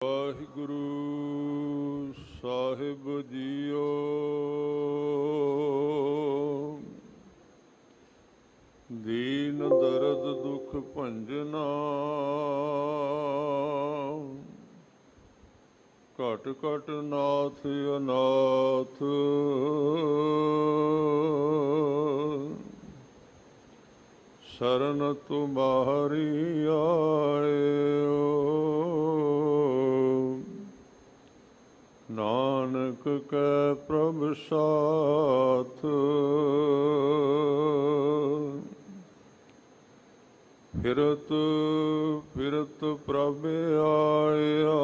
ਵਾਹਿਗੁਰੂ ਸਾਹਿਬ JIO. ਦੀਨ ਦਰਦ ਦੁਖ ਭੰਜਨਾ, ਘਟ ਘਟ ਨਾਥ ਅਨਾਥ। ਸ਼ਰਨ ਤੁਮਾਰੀ ਆਇਓ, ਨਾਨਕ ਕੈ ਪ੍ਰਭ ਸਾਥ। ਫਿਰਤ ਫਿਰਤ ਪ੍ਰਭ ਆਇਆ,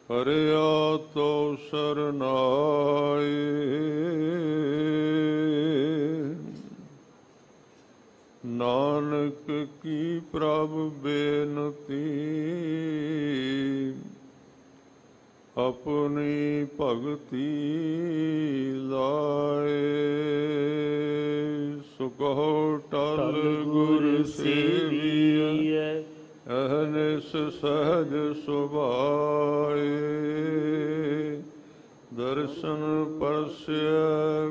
ਹਰਿਆ ਤੋ ਸਰਨਾਏ। ਨਾਨਕ ਕੀ ਪ੍ਰਭ ਬੇਨਤੀ, ਆਪਣੀ ਭਗਤੀ ਲਾਏ। ਸੋ ਕਹੋ ਟਲ ਗੁਰ ਸੇਵੀਐ, ਅਹਨਿਸ ਸਹਜ ਸੁਭਾਏ। ਦਰਸ਼ਨ ਪਰਸੈ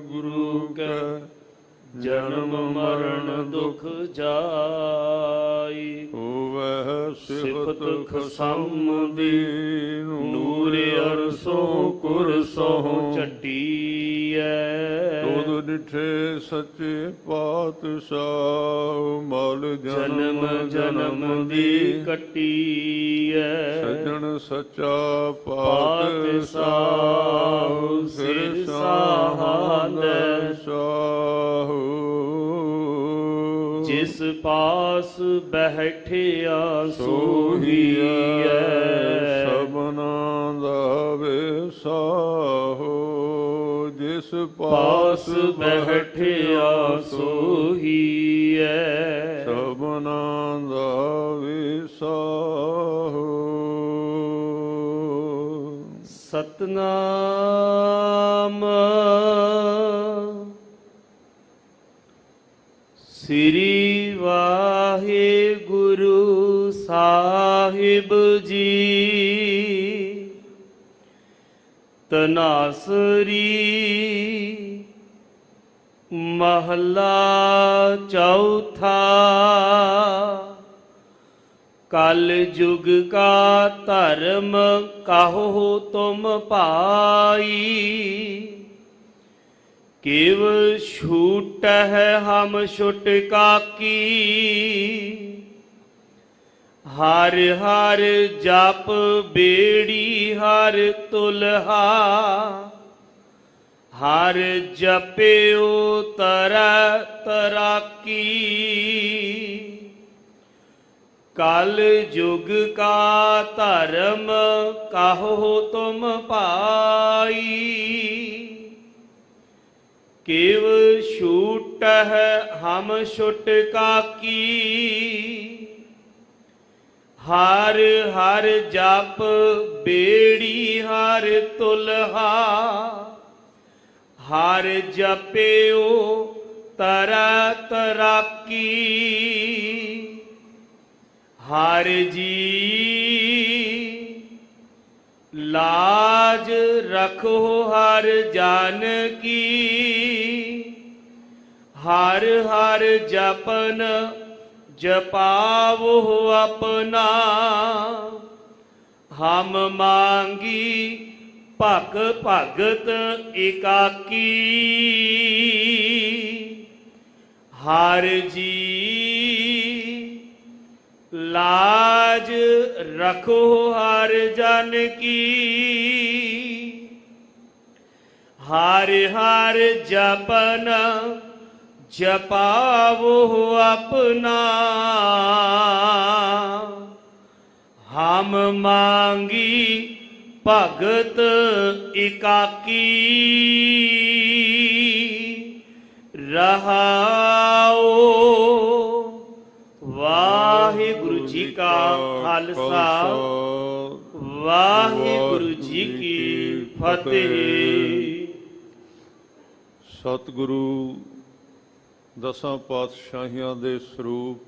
ਗੁਰੂ ਕੈ, ਜਨਮ ਮਰਨ ਦੁਖ ਜਾਈ। ਹੋਵੈ ਸਿਫਤ ਖਸਮ ਦੀ, ਨੂਰ ਅਰਸੋਂ ਕੁਰਸੋਂ ਝਟੀਐ। ਤੁਧ ਡਿਠੇ ਸੱਚੇ ਪਾਤਸ਼ਾਹ, ਮਲ ਜਨਮ ਜਨਮ ਦੀ ਕੱਟੀਐ। ਸੱਜਣ ਸੱਚਾ ਪਾਤਸ਼ਾਹ, ਸਿਰ ਸਾਹਾਲੈ ਸਾਹੋ। ਜਿਸ ਪਾਸ ਬੈਠਿਆ ਸੋਹੀਐ, ਸਭਨਾ ਦਾ ਵਿਸਾਹੋ। ਜਿਸ ਪਾਸ ਬੈਠਿਆ ਸੋਹੀਐ, ਸਭਨਾ ਦਾ ਵਿਸਾਹੋ। ਸਤਨਾਮ ਸ੍ਰੀ ਵਾਹਿਗੁਰੂ ਸਾਹਿਬ ਜੀ। ਤਨਾਸਰੀ ਮਹਲਾ ਚੌਥਾ। ਕਲ ਯੁਗ ਕਾ ਧਰਮ ਕਾਹੋ ਤੁਮ ਭਾਈ। ਕਿਵ ਛੂਟਹਿ ਹਮ ਛੁਟਕਾ ਕੀ। ਹਰ ਹਰ ਜਪ ਬੇੜੀ ਹਰ ਤੁਲਹਾ। ਹਰ ਜਪਿਓ ਤਰੈ ਤਰਾਕੀ। ਕਲ ਯੁਗ ਕਾ ਧਰਮ ਕਾਹੋ ਤੁਮ ਭਾਈ। ਕਿਵ ਛੂਟਹਿ ਹਮ ਛੁਟਕਾ ਕੀ। ਹਰ ਹਰ ਜਪ ਬੇੜੀ ਹਰ ਤੁਲਹਾ। ਹਰ ਜਪਿਓ ਤਰੈ ਤਰਾਕੀ। ਹਰ ਜੀ ਲਾਜ ਰਖੋ ਹਰ ਜਨ ਕੀ। ਹਰ ਹਰ ਜਪਨ ਜਪਾਵੋ ਆਪਣਾ। ਹਮ ਮਾਂਗੀ ਭਗ ਭਗਤ ਇਕਾਕੀ। ਹਰ ਜੀ ਲਾਜ ਰਖੋ ਹਰ ਜਨ ਕੀ। ਹਰ ਹਰ ਜਪਨ ਜਪਾਵੋ ਆਪਣਾ। ਹਮ ਮਾਂਗੀ ਭਗਤ ਇਕਾਕੀ। ਰਹਾਓ। ਵਾਹਿਗੁਰੂ ਜੀ ਕਾ ਖਾਲਸਾ, ਵਾਹਿਗੁਰੂ ਜੀ ਕੀ ਫਤਿਹ। ਸਤਿਗੁਰੂ 10 ਪਾਤਸ਼ਾਹੀਆਂ ਦੇ ਸਰੂਪ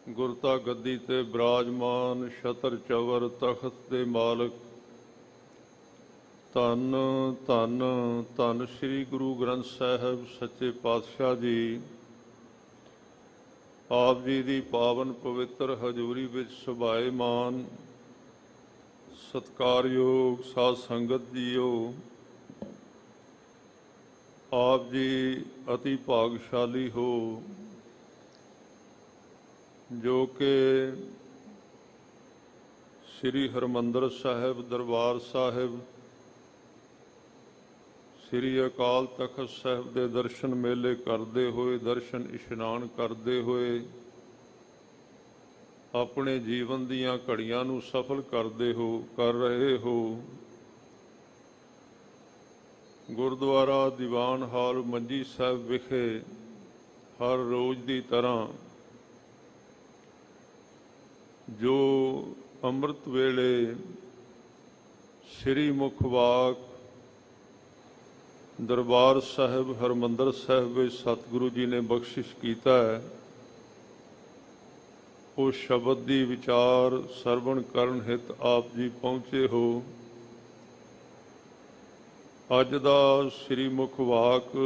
ਗੁਰਤਾ ਗੱਦੀ ਤੇ ਬਿਰਾਜਮਾਨ ਛਤਰ ਚਵਰ ਤਖਤ ਦੇ ਮਾਲਕ ਧੰਨ ਧੰਨ ਧੰਨ ਸ੍ਰੀ ਗੁਰੂ ਗ੍ਰੰਥ ਸਾਹਿਬ ਸੱਚੇ ਪਾਤਸ਼ਾਹ ਜੀ। ਆਪ ਜੀ ਦੀ ਪਾਵਨ ਪਵਿੱਤਰ ਹਜ਼ੂਰੀ ਵਿੱਚ ਸੁਭਾਏਮਾਨ ਸਤਿਕਾਰਯੋਗ ਸਾਧ ਸੰਗਤ ਜੀਓ, ਆਪ ਜੀ ਅਤੀ ਭਾਗਸ਼ਾਲੀ ਹੋ ਜੋ ਕਿ ਸ੍ਰੀ ਹਰਿਮੰਦਰ ਸਾਹਿਬ ਦਰਬਾਰ ਸਾਹਿਬ, ਸ੍ਰੀ ਅਕਾਲ ਤਖਤ ਸਾਹਿਬ ਦੇ ਦਰਸ਼ਨ ਮੇਲੇ ਕਰਦੇ ਹੋਏ, ਦਰਸ਼ਨ ਇਸ਼ਨਾਨ ਕਰਦੇ ਹੋਏ ਆਪਣੇ ਜੀਵਨ ਦੀਆਂ ਘੜੀਆਂ ਨੂੰ ਸਫਲ ਕਰ ਰਹੇ ਹੋ। ਗੁਰਦੁਆਰਾ ਦੀਵਾਨ ਹਾਲ ਮੰਜੀ ਸਾਹਿਬ ਵਿਖੇ ਹਰ ਰੋਜ਼ ਦੀ ਤਰ੍ਹਾਂ ਜੋ ਅੰਮ੍ਰਿਤ ਵੇਲੇ ਸ੍ਰੀ ਮੁਖ ਵਾਕ ਦਰਬਾਰ ਸਾਹਿਬ ਹਰਿਮੰਦਰ ਸਾਹਿਬ ਵਿੱਚ ਸਤਿਗੁਰੂ ਜੀ ਨੇ ਬਖਸ਼ਿਸ਼ ਕੀਤਾ ਹੈ, ਉਹ ਸ਼ਬਦ ਦੀ ਵਿਚਾਰ ਸਰਵਣ ਕਰਨ ਹਿਤ ਆਪ ਜੀ ਪਹੁੰਚੇ ਹੋ। ਅੱਜ ਦਾ ਸ੍ਰੀ ਮੁਖ ਵਾਕ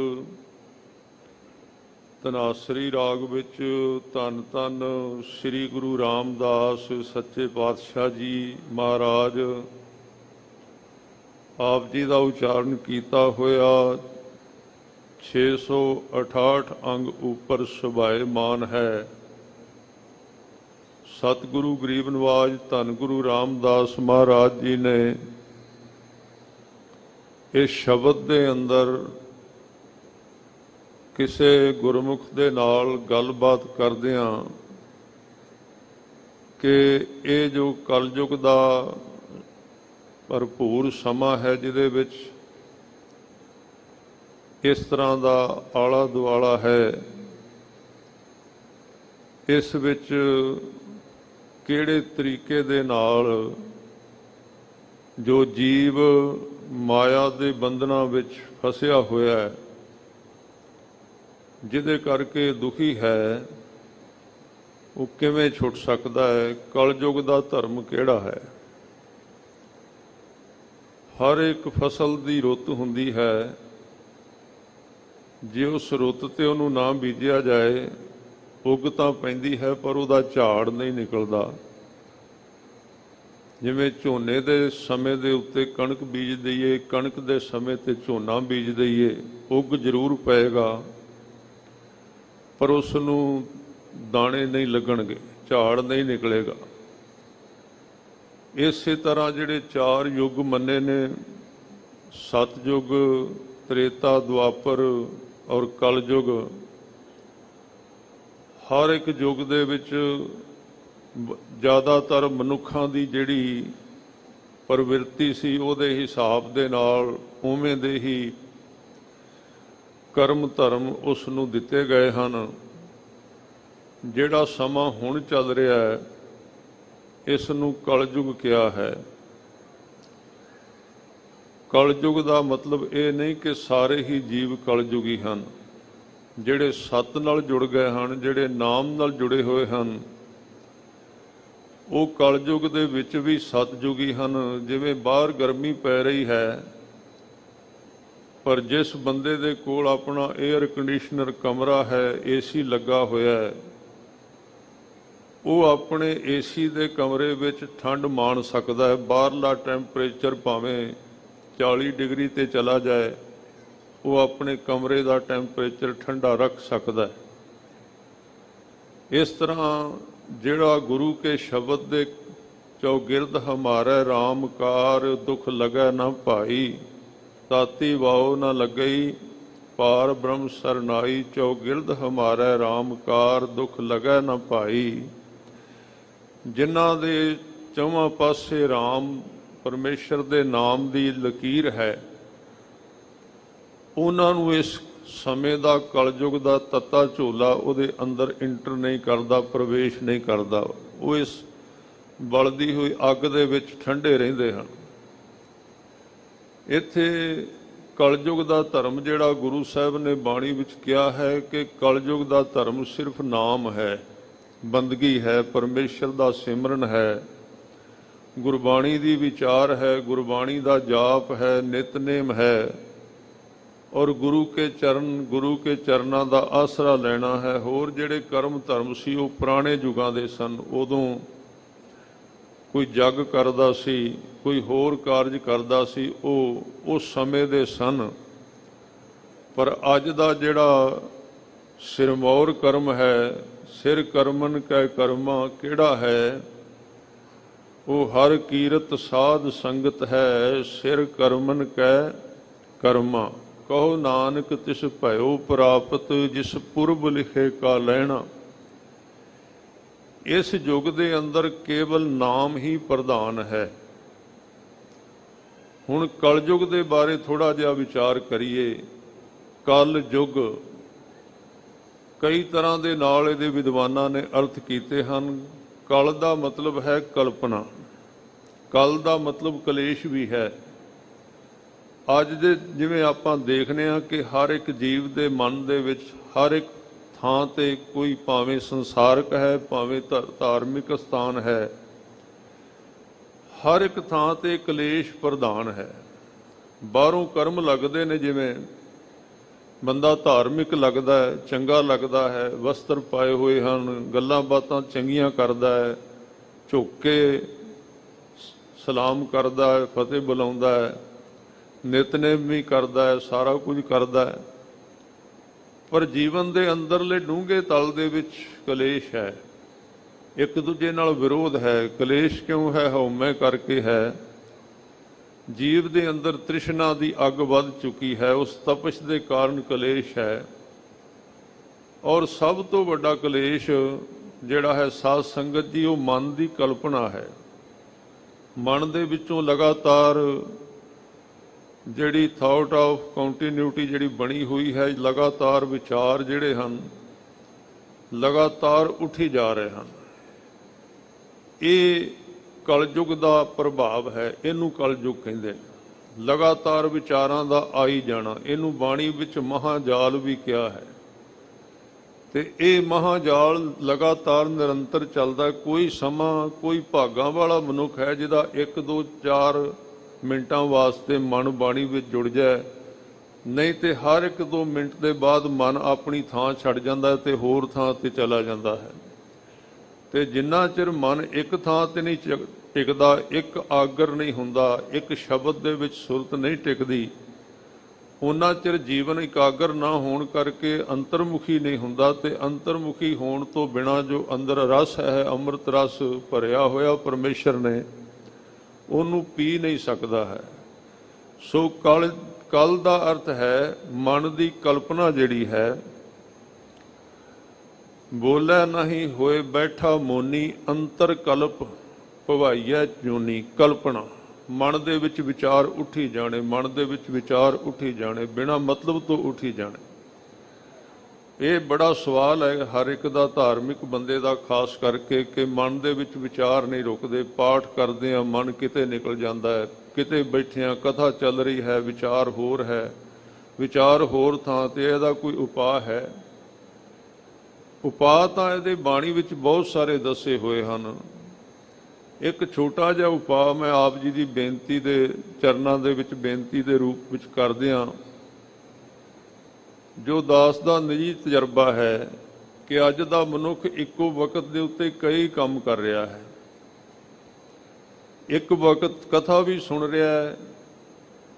ਧਨਾਸਰੀ ਰਾਗ ਵਿੱਚ ਧੰਨ ਧੰਨ ਸ੍ਰੀ ਗੁਰੂ ਰਾਮਦਾਸ ਸੱਚੇ ਪਾਤਸ਼ਾਹ ਜੀ ਮਹਾਰਾਜ ਆਪ ਜੀ ਦਾ ਉਚਾਰਨ ਕੀਤਾ ਹੋਇਆ 668 ਅੰਗ ਉੱਪਰ ਸੁਭਾਏਮਾਨ ਹੈ। ਸਤਿਗੁਰੂ ਗਰੀਬ ਨਵਾਜ ਧੰਨ ਗੁਰੂ ਰਾਮਦਾਸ ਮਹਾਰਾਜ ਜੀ ਨੇ ਇਸ ਸ਼ਬਦ ਦੇ ਅੰਦਰ ਕਿਸੇ ਗੁਰਮੁਖ ਦੇ ਨਾਲ ਗੱਲਬਾਤ ਕਰਦਿਆਂ ਕਿ ਇਹ ਜੋ ਕਲਯੁਗ ਦਾ ਭਰਪੂਰ ਸਮਾਂ ਹੈ, ਜਿਹਦੇ ਵਿੱਚ ਇਸ ਤਰ੍ਹਾਂ ਦਾ ਆਲਾ ਦੁਆਲਾ ਹੈ, ਇਸ ਵਿੱਚ ਕਿਹੜੇ ਤਰੀਕੇ ਦੇ ਨਾਲ ਜੋ ਜੀਵ ਮਾਇਆ ਦੇ ਬੰਧਨਾਂ ਵਿੱਚ ਫਸਿਆ ਹੋਇਆ ਹੈ, ਜਿਹਦੇ ਕਰਕੇ ਦੁਖੀ ਹੈ, ਉਹ ਕਿਵੇਂ ਛੁੱਟ ਸਕਦਾ ਹੈ। ਕਲਯੁਗ ਦਾ ਧਰਮ ਕਿਹੜਾ ਹੈ। ਹਰ ਇੱਕ ਫਸਲ ਦੀ ਰੁੱਤ ਹੁੰਦੀ ਹੈ, ਜੇ ਉਸ ਰੁੱਤ ਤੇ ਉਹਨੂੰ ਨਾ ਬੀਜਿਆ ਜਾਏ, ਉੱਗ ਤਾਂ ਪੈਂਦੀ ਹੈ ਪਰ ਉਹਦਾ ਝਾੜ ਨਹੀਂ ਨਿਕਲਦਾ। ਜਿਵੇਂ ਝੋਨੇ ਦੇ ਸਮੇਂ ਦੇ ਉੱਤੇ ਕਣਕ ਬੀਜ ਦਈਏ, ਕਣਕ ਦੇ ਸਮੇਂ ਤੇ ਝੋਨਾ ਬੀਜ ਦਈਏ, ਉੱਗ ਜ਼ਰੂਰ ਪਏਗਾ ਪਰ ਉਸ ਨੂੰ ਦਾਣੇ ਨਹੀਂ ਲੱਗਣਗੇ, ਝਾੜ ਨਹੀਂ ਨਿਕਲੇਗਾ। ਇਸੇ ਤਰ੍ਹਾਂ ਜਿਹੜੇ 4 ਯੁੱਗ ਮੰਨੇ ਨੇ, ਸਤਯੁਗ, ਤ੍ਰੇਤਾ, ਦੁਆਪਰ ਔਰ ਕਲਯੁਗ, ਹਰ ਇੱਕ ਯੁੱਗ ਦੇ ਵਿੱਚ ਜ਼ਿਆਦਾਤਰ ਮਨੁੱਖਾਂ ਦੀ ਜਿਹੜੀ ਪ੍ਰਵਿਰਤੀ ਸੀ, ਉਹਦੇ ਹਿਸਾਬ ਦੇ ਨਾਲ ਉਵੇਂ ਦੇ ਹੀ ਕਰਮ ਧਰਮ ਉਸ ਨੂੰ ਦਿੱਤੇ ਗਏ ਹਨ। ਜਿਹੜਾ ਸਮਾਂ ਹੁਣ ਚੱਲ ਰਿਹਾ ਹੈ, ਇਸ ਨੂੰ ਕਲਯੁਗ ਕਿਹਾ ਹੈ। ਕਲਯੁਗ ਦਾ ਮਤਲਬ ਇਹ ਨਹੀਂ ਕਿ ਸਾਰੇ ਹੀ ਜੀਵ ਕਲਯੁਗੀ ਹਨ। ਜਿਹੜੇ ਸਤ ਨਾਲ ਜੁੜ ਗਏ ਹਨ, ਜਿਹੜੇ ਨਾਮ ਨਾਲ ਜੁੜੇ ਹੋਏ ਹਨ, ਉਹ ਕਲਯੁਗ ਦੇ ਵਿੱਚ ਵੀ ਸਤਯੁਗੀ ਹਨ। ਜਿਵੇਂ ਬਾਹਰ ਗਰਮੀ ਪੈ ਰਹੀ ਹੈ, ਪਰ ਜਿਸ ਬੰਦੇ ਦੇ ਕੋਲ ਆਪਣਾ 에ਅਰ ਕੰਡੀਸ਼ਨਰ ਕਮਰਾ ਹੈ, ਏਸੀ ਲੱਗਾ ਹੋਇਆ ਹੈ, ਉਹ ਆਪਣੇ ਏਸੀ ਦੇ ਕਮਰੇ ਵਿੱਚ ਠੰਡ ਮਾਣ ਸਕਦਾ ਹੈ। ਬਾਹਰਲਾ ਟੈਂਪਰੇਚਰ ਭਾਵੇਂ 40 ਡਿਗਰੀ ਤੇ ਚਲਾ ਜਾਏ, ਉਹ ਆਪਣੇ ਕਮਰੇ ਦਾ ਟੈਂਪਰੇਚਰ ਠੰਡਾ ਰੱਖ ਸਕਦਾ ਹੈ। ਇਸ ਤਰ੍ਹਾਂ ਜਿਹੜਾ ਗੁਰੂ ਕੇ ਸ਼ਬਦ ਦੇ ਚੌਗਿਰਦ ਹਮਾਰੇ ਰਾਮਕਾਰ ਦੁੱਖ ਲਗੈ ਨਾ ਭਾਈ, ਤਾਤੀ ਵਾਓ ਨਾ ਲੱਗਈ ਪਾਰ ਬ੍ਰਹਮ ਸਰਨਾਈ, ਚੌਗਿਰਦ ਹਮਾਰੇ ਰਾਮਕਾਰ ਦੁੱਖ ਲਗੈ ਨਾ ਭਾਈ। ਜਿਨ੍ਹਾਂ ਦੇ ਚੌਵਾਂ ਪਾਸੇ ਰਾਮ ਪਰਮੇਸ਼ਰ ਦੇ ਨਾਮ ਦੀ ਲਕੀਰ ਹੈ, ਉਹਨਾਂ ਨੂੰ ਇਸ ਸਮੇਂ ਦਾ ਕਲਯੁਗ ਦਾ ਤੱਤਾ ਝੋਲਾ ਉਹਦੇ ਅੰਦਰ ਇੰਟਰ ਨਹੀਂ ਕਰਦਾ, ਪ੍ਰਵੇਸ਼ ਨਹੀਂ ਕਰਦਾ। ਉਹ ਇਸ ਬਲਦੀ ਹੋਈ ਅੱਗ ਦੇ ਵਿੱਚ ਠੰਡੇ ਰਹਿੰਦੇ ਹਨ। ਇੱਥੇ ਕਲਯੁਗ ਦਾ ਧਰਮ ਜਿਹੜਾ ਗੁਰੂ ਸਾਹਿਬ ਨੇ ਬਾਣੀ ਵਿੱਚ ਕਿਹਾ ਹੈ ਕਿ ਕਲਯੁਗ ਦਾ ਧਰਮ ਸਿਰਫ ਨਾਮ ਹੈ, ਬੰਦਗੀ ਹੈ, ਪਰਮੇਸ਼ਰ ਦਾ ਸਿਮਰਨ ਹੈ, ਗੁਰਬਾਣੀ ਦੀ ਵਿਚਾਰ ਹੈ, ਗੁਰਬਾਣੀ ਦਾ ਜਾਪ ਹੈ, ਨਿਤਨੇਮ ਹੈ ਔਰ ਗੁਰੂ ਕੇ ਚਰਨਾਂ ਦਾ ਆਸਰਾ ਲੈਣਾ ਹੈ। ਹੋਰ ਜਿਹੜੇ ਕਰਮ ਧਰਮ ਸੀ ਉਹ ਪੁਰਾਣੇ ਯੁਗਾਂ ਦੇ ਸਨ। ਉਦੋਂ ਕੋਈ ਜੱਗ ਕਰਦਾ ਸੀ, ਕੋਈ ਹੋਰ ਕਾਰਜ ਕਰਦਾ ਸੀ, ਉਹ ਉਸ ਸਮੇਂ ਦੇ ਸਨ। ਪਰ ਅੱਜ ਦਾ ਜਿਹੜਾ ਸਿਰਮੌਰ ਕਰਮ ਹੈ, ਸਿਰ ਕਰਮਨ ਕੈ ਕਰਮਾ ਕਿਹੜਾ ਹੈ, ਉਹ ਹਰ ਕੀਰਤ ਸਾਧ ਸੰਗਤ ਹੈ, ਸਿਰ ਕਰਮਨ ਕੈ ਕਰਮਾ। ਕਹੋ ਨਾਨਕ ਤਿਸ ਭਇਓ ਪ੍ਰਾਪਤ, ਜਿਸ ਪੁਰਬ ਲਿਖੇ ਕਾ ਲੈਣਾ। ਇਸ ਯੁੱਗ ਦੇ ਅੰਦਰ ਕੇਵਲ ਨਾਮ ਹੀ ਪ੍ਰਧਾਨ ਹੈ। ਹੁਣ ਕਲਯੁਗ ਦੇ ਬਾਰੇ ਥੋੜਾ ਜਿਹਾ ਵਿਚਾਰ ਕਰੀਏ। ਕਲ ਯੁੱਗ ਕਈ ਤਰ੍ਹਾਂ ਦੇ ਨਾਲ ਇਹਦੇ ਵਿਦਵਾਨਾਂ ਨੇ ਅਰਥ ਕੀਤੇ ਹਨ। ਕਲ ਦਾ ਮਤਲਬ ਹੈ ਕਲਪਨਾ, ਕਲ ਦਾ ਮਤਲਬ ਕਲੇਸ਼ ਵੀ ਹੈ। ਅੱਜ ਦੇ ਜਿਵੇਂ ਆਪਾਂ ਦੇਖਦੇ ਹਾਂ ਕਿ ਹਰ ਇੱਕ ਜੀਵ ਦੇ ਮਨ ਦੇ ਵਿੱਚ ਹਰ ਇੱਕ ਥਾਂ ਤੇ ਕੋਈ ਭਾਵੇਂ ਸੰਸਾਰਕ ਹੈ, ਭਾਵੇਂ ਧਾਰਮਿਕ ਸਥਾਨ ਹੈ, ਹਰ ਇੱਕ ਥਾਂ ਤੇ ਕਲੇਸ਼ ਪ੍ਰਧਾਨ ਹੈ। ਬਾਹਰੋਂ ਕਰਮ ਲੱਗਦੇ ਨੇ, ਜਿਵੇਂ ਬੰਦਾ ਧਾਰਮਿਕ ਲੱਗਦਾ ਹੈ, ਚੰਗਾ ਲੱਗਦਾ ਹੈ, ਵਸਤਰ ਪਾਏ ਹੋਏ ਹਨ, ਗੱਲਾਂ ਬਾਤਾਂ ਚੰਗੀਆਂ ਕਰਦਾ ਹੈ, ਝੁੱਕ ਕੇ ਸਲਾਮ ਕਰਦਾ ਹੈ, ਫਤਿਹ ਬੁਲਾਉਂਦਾ ਹੈ, ਨਿਤਨੇਮ ਵੀ ਕਰਦਾ ਹੈ, ਸਾਰਾ ਕੁਝ ਕਰਦਾ ਹੈ। ਪਰ ਜੀਵਨ ਦੇ ਅੰਦਰਲੇ ਡੂੰਘੇ ਤਲ ਦੇ ਵਿੱਚ ਕਲੇਸ਼ ਹੈ, ਇੱਕ ਦੂਜੇ ਨਾਲ ਵਿਰੋਧ ਹੈ। ਕਲੇਸ਼ ਕਿਉਂ ਹੈ? ਹਉਮੈ ਕਰਕੇ ਹੈ। ਜੀਵ ਦੇ ਅੰਦਰ ਤ੍ਰਿਸ਼ਨਾ ਦੀ ਅੱਗ ਵੱਧ ਚੁੱਕੀ ਹੈ, ਉਸ ਤਪਸ਼ ਦੇ ਕਾਰਨ ਕਲੇਸ਼ ਹੈ। ਔਰ ਸਭ ਤੋਂ ਵੱਡਾ ਕਲੇਸ਼ ਜਿਹੜਾ ਹੈ ਸਾਧ ਸੰਗਤ ਜੀ, ਉਹ ਮਨ ਦੀ ਕਲਪਨਾ ਹੈ। ਮਨ ਦੇ ਵਿੱਚੋਂ ਲਗਾਤਾਰ ਜਿਹੜੀ ਥਾਟ ਆਫ ਕੰਟੀਨਿਊਟੀ ਜਿਹੜੀ ਬਣੀ ਹੋਈ ਹੈ, ਲਗਾਤਾਰ ਵਿਚਾਰ ਜਿਹੜੇ ਹਨ ਲਗਾਤਾਰ ਉੱਠੀ ਜਾ ਰਹੇ ਹਨ। ਇਹ ਕਲਯੁਗ ਦਾ ਪ੍ਰਭਾਵ ਹੈ, ਇਹਨੂੰ ਕਲਯੁਗ ਕਹਿੰਦੇ ਨੇ। ਲਗਾਤਾਰ ਵਿਚਾਰਾਂ ਦਾ ਆਈ ਜਾਣਾ, ਇਹਨੂੰ ਬਾਣੀ ਵਿੱਚ ਮਹਾਜਾਲ ਵੀ ਕਿਹਾ ਹੈ। ਤੇ ਇਹ ਮਹਾਜਾਲ ਲਗਾਤਾਰ ਨਿਰੰਤਰ ਚੱਲਦਾ। ਕੋਈ ਸਮਾਂ, ਕੋਈ ਭਾਗਾਂ ਵਾਲਾ ਮਨੁੱਖ ਹੈ ਜਿਹਦਾ 1 2 4 ਮਿੰਟਾਂ ਵਾਸਤੇ ਮਨ ਬਾਣੀ ਵਿੱਚ ਜੁੜ ਜਾਏ, ਨਹੀਂ ਤੇ ਹਰ 1 2 ਮਿੰਟ ਦੇ ਬਾਅਦ ਮਨ ਆਪਣੀ ਥਾਂ ਛੱਡ ਜਾਂਦਾ ਤੇ ਹੋਰ ਥਾਂ ਤੇ ਚਲਾ ਜਾਂਦਾ ਹੈ। ਤੇ ਜਿੰਨਾ ਚਿਰ ਮਨ ਇੱਕ ਥਾਂ ਤੇ ਨਹੀਂ ਟਿਕਦਾ, ਇੱਕ ਆਗਰ ਨਹੀਂ ਹੁੰਦਾ, ਇੱਕ ਸ਼ਬਦ ਦੇ ਵਿੱਚ ਸੁਰਤ ਨਹੀਂ ਟਿਕਦੀ, ਉਹਨਾਂ ਚਿਰ ਜੀਵਨ ਇਕਾਗਰ ਨਾ ਹੋਣ ਕਰਕੇ ਅੰਤਰਮੁਖੀ ਨਹੀਂ ਹੁੰਦਾ। ਤੇ ਅੰਤਰਮੁਖੀ ਹੋਣ ਤੋਂ ਬਿਨਾਂ ਜੋ ਅੰਦਰ ਰਸ ਹੈ, ਅੰਮ੍ਰਿਤ ਰਸ ਭਰਿਆ ਹੋਇਆ ਪਰਮੇਸ਼ਰ ਨੇ, ਉਹਨੂੰ ਪੀ ਨਹੀਂ ਸਕਦਾ ਹੈ। ਸੋ ਕਲ ਦਾ ਅਰਥ ਹੈ ਮਨ ਦੀ ਕਲਪਨਾ ਜਿਹੜੀ ਹੈ। ਬੋਲੇ ਨਹੀਂ ਹੋਏ ਬੈਠਾ ਮੋਨੀ, ਅੰਤਰ ਕਲਪ ਭਵਾਈਐ ਜੂਨੀ। ਕਲਪਨਾ, ਮਨ ਦੇ ਵਿੱਚ ਵਿਚਾਰ ਉੱਠੀ ਜਾਣੇ, ਮਨ ਦੇ ਵਿੱਚ ਵਿਚਾਰ ਉੱਠੀ ਜਾਣੇ, ਬਿਨਾਂ ਮਤਲਬ ਤੋਂ ਉੱਠੀ ਜਾਣੇ। ਇਹ ਬੜਾ ਸਵਾਲ ਹੈ ਹਰ ਇੱਕ ਦਾ, ਧਾਰਮਿਕ ਬੰਦੇ ਦਾ ਖਾਸ ਕਰਕੇ, ਕਿ ਮਨ ਦੇ ਵਿੱਚ ਵਿਚਾਰ ਨਹੀਂ ਰੁਕਦੇ। ਪਾਠ ਕਰਦੇ ਆ, ਮਨ ਕਿਤੇ ਨਿਕਲ ਜਾਂਦਾ ਹੈ, ਕਿਤੇ ਬੈਠਿਆਂ ਕਥਾ ਚੱਲ ਰਹੀ ਹੈ, ਵਿਚਾਰ ਹੋਰ ਹੈ, ਵਿਚਾਰ ਹੋਰ ਥਾਂ ਤੇ। ਇਹਦਾ ਕੋਈ ਉਪਾਅ ਹੈ? ਉਪਾਅ ਤਾਂ ਇਹਦੇ ਬਾਣੀ ਵਿੱਚ ਬਹੁਤ ਸਾਰੇ ਦੱਸੇ ਹੋਏ ਹਨ। ਇੱਕ ਛੋਟਾ ਜਿਹਾ ਉਪਾਅ ਮੈਂ ਆਪ ਜੀ ਦੀ ਬੇਨਤੀ ਦੇ ਚਰਨਾਂ ਦੇ ਵਿੱਚ ਬੇਨਤੀ ਦੇ ਰੂਪ ਵਿੱਚ ਕਰਦਿਆਂ, ਜੋ ਦਾਸ ਦਾ ਨਿੱਜੀ ਤਜਰਬਾ ਹੈ ਕਿ ਅੱਜ ਦਾ ਮਨੁੱਖ ਇੱਕੋ ਵਕਤ ਦੇ ਉੱਤੇ ਕਈ ਕੰਮ ਕਰ ਰਿਹਾ ਹੈ। ਇੱਕ ਵਕਤ ਕਥਾ ਵੀ ਸੁਣ ਰਿਹਾ ਹੈ,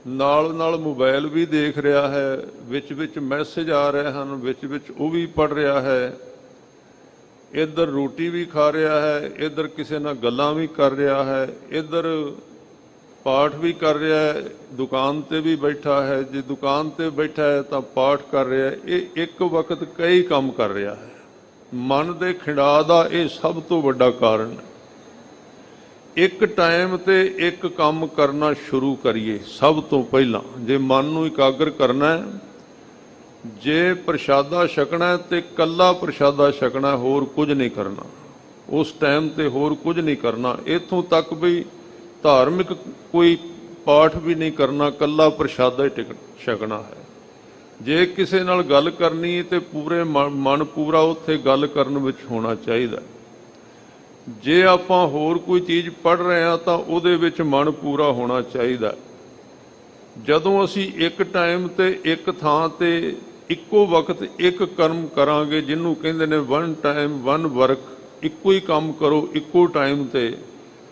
ਨਾਲ ਨਾਲ ਮੋਬਾਈਲ ਵੀ ਦੇਖ ਰਿਹਾ ਹੈ, ਵਿੱਚ ਵਿੱਚ ਮੈਸੇਜ ਆ ਰਹੇ ਹਨ, ਵਿੱਚ ਵਿੱਚ ਉਹ ਵੀ ਪੜ੍ਹ ਰਿਹਾ ਹੈ, ਇੱਧਰ ਰੋਟੀ ਵੀ ਖਾ ਰਿਹਾ ਹੈ, ਇੱਧਰ ਕਿਸੇ ਨਾਲ ਗੱਲਾਂ ਵੀ ਕਰ ਰਿਹਾ ਹੈ, ਇੱਧਰ ਪਾਠ ਵੀ ਕਰ ਰਿਹਾ ਹੈ, ਦੁਕਾਨ ਤੇ ਵੀ ਬੈਠਾ ਹੈ, ਜੇ ਦੁਕਾਨ ਤੇ ਬੈਠਾ ਹੈ ਤਾਂ ਪਾਠ ਕਰ ਰਿਹਾ ਹੈ। ਇਹ ਇੱਕ ਵਕਤ ਕਈ ਕੰਮ ਕਰ ਰਿਹਾ ਹੈ। ਮਨ ਦੇ ਖਿੰਡਾਅ ਦਾ ਇਹ ਸਭ ਤੋਂ ਵੱਡਾ ਕਾਰਨ ਹੈ। ਇੱਕ ਟਾਈਮ ਤੇ ਇੱਕ ਕੰਮ ਕਰਨਾ ਸ਼ੁਰੂ ਕਰੀਏ। ਸਭ ਤੋਂ ਪਹਿਲਾਂ ਜੇ ਮਨ ਨੂੰ ਇਕਾਗਰ ਕਰਨਾ ਹੈ, ਜੇ ਪ੍ਰਸ਼ਾਦਾ ਛਕਣਾ ਤੇ ਇਕੱਲਾ ਪ੍ਰਸ਼ਾਦਾ ਛਕਣਾ, ਹੋਰ ਕੁਝ ਨਹੀਂ ਕਰਨਾ ਉਸ ਟਾਈਮ ਤੇ, ਹੋਰ ਕੁਝ ਨਹੀਂ ਕਰਨਾ। ਇੱਥੋਂ ਤੱਕ ਵੀ ਧਾਰਮਿਕ ਕੋਈ ਪਾਠ ਵੀ ਨਹੀਂ ਕਰਨਾ, ਇਕੱਲਾ ਪ੍ਰਸ਼ਾਦਾ ਹੀ ਛਕਣਾ ਹੈ। ਜੇ ਕਿਸੇ ਨਾਲ ਗੱਲ ਕਰਨੀ ਤੇ ਪੂਰੇ ਮਨ ਪੂਰਾ ਉੱਥੇ ਗੱਲ ਕਰਨ ਵਿੱਚ ਹੋਣਾ ਚਾਹੀਦਾ। ਜੇ ਆਪਾਂ ਹੋਰ ਕੋਈ ਚੀਜ਼ ਪੜ੍ਹ ਰਹੇ ਹਾਂ ਤਾਂ ਉਹਦੇ ਵਿੱਚ ਮਨ ਪੂਰਾ ਹੋਣਾ ਚਾਹੀਦਾ। ਜਦੋਂ ਅਸੀਂ ਇੱਕ ਟਾਈਮ ਤੇ ਇੱਕ ਥਾਂ ਤੇ ਇੱਕੋ ਵਕਤ ਇੱਕ ਕਰਮ ਕਰਾਂਗੇ, ਜਿਹਨੂੰ ਕਹਿੰਦੇ ਨੇ ਵਨ ਟਾਈਮ ਵਨ ਵਰਕ, ਇੱਕੋ ਹੀ ਕੰਮ ਕਰੋ ਇੱਕੋ ਟਾਈਮ ਤੇ,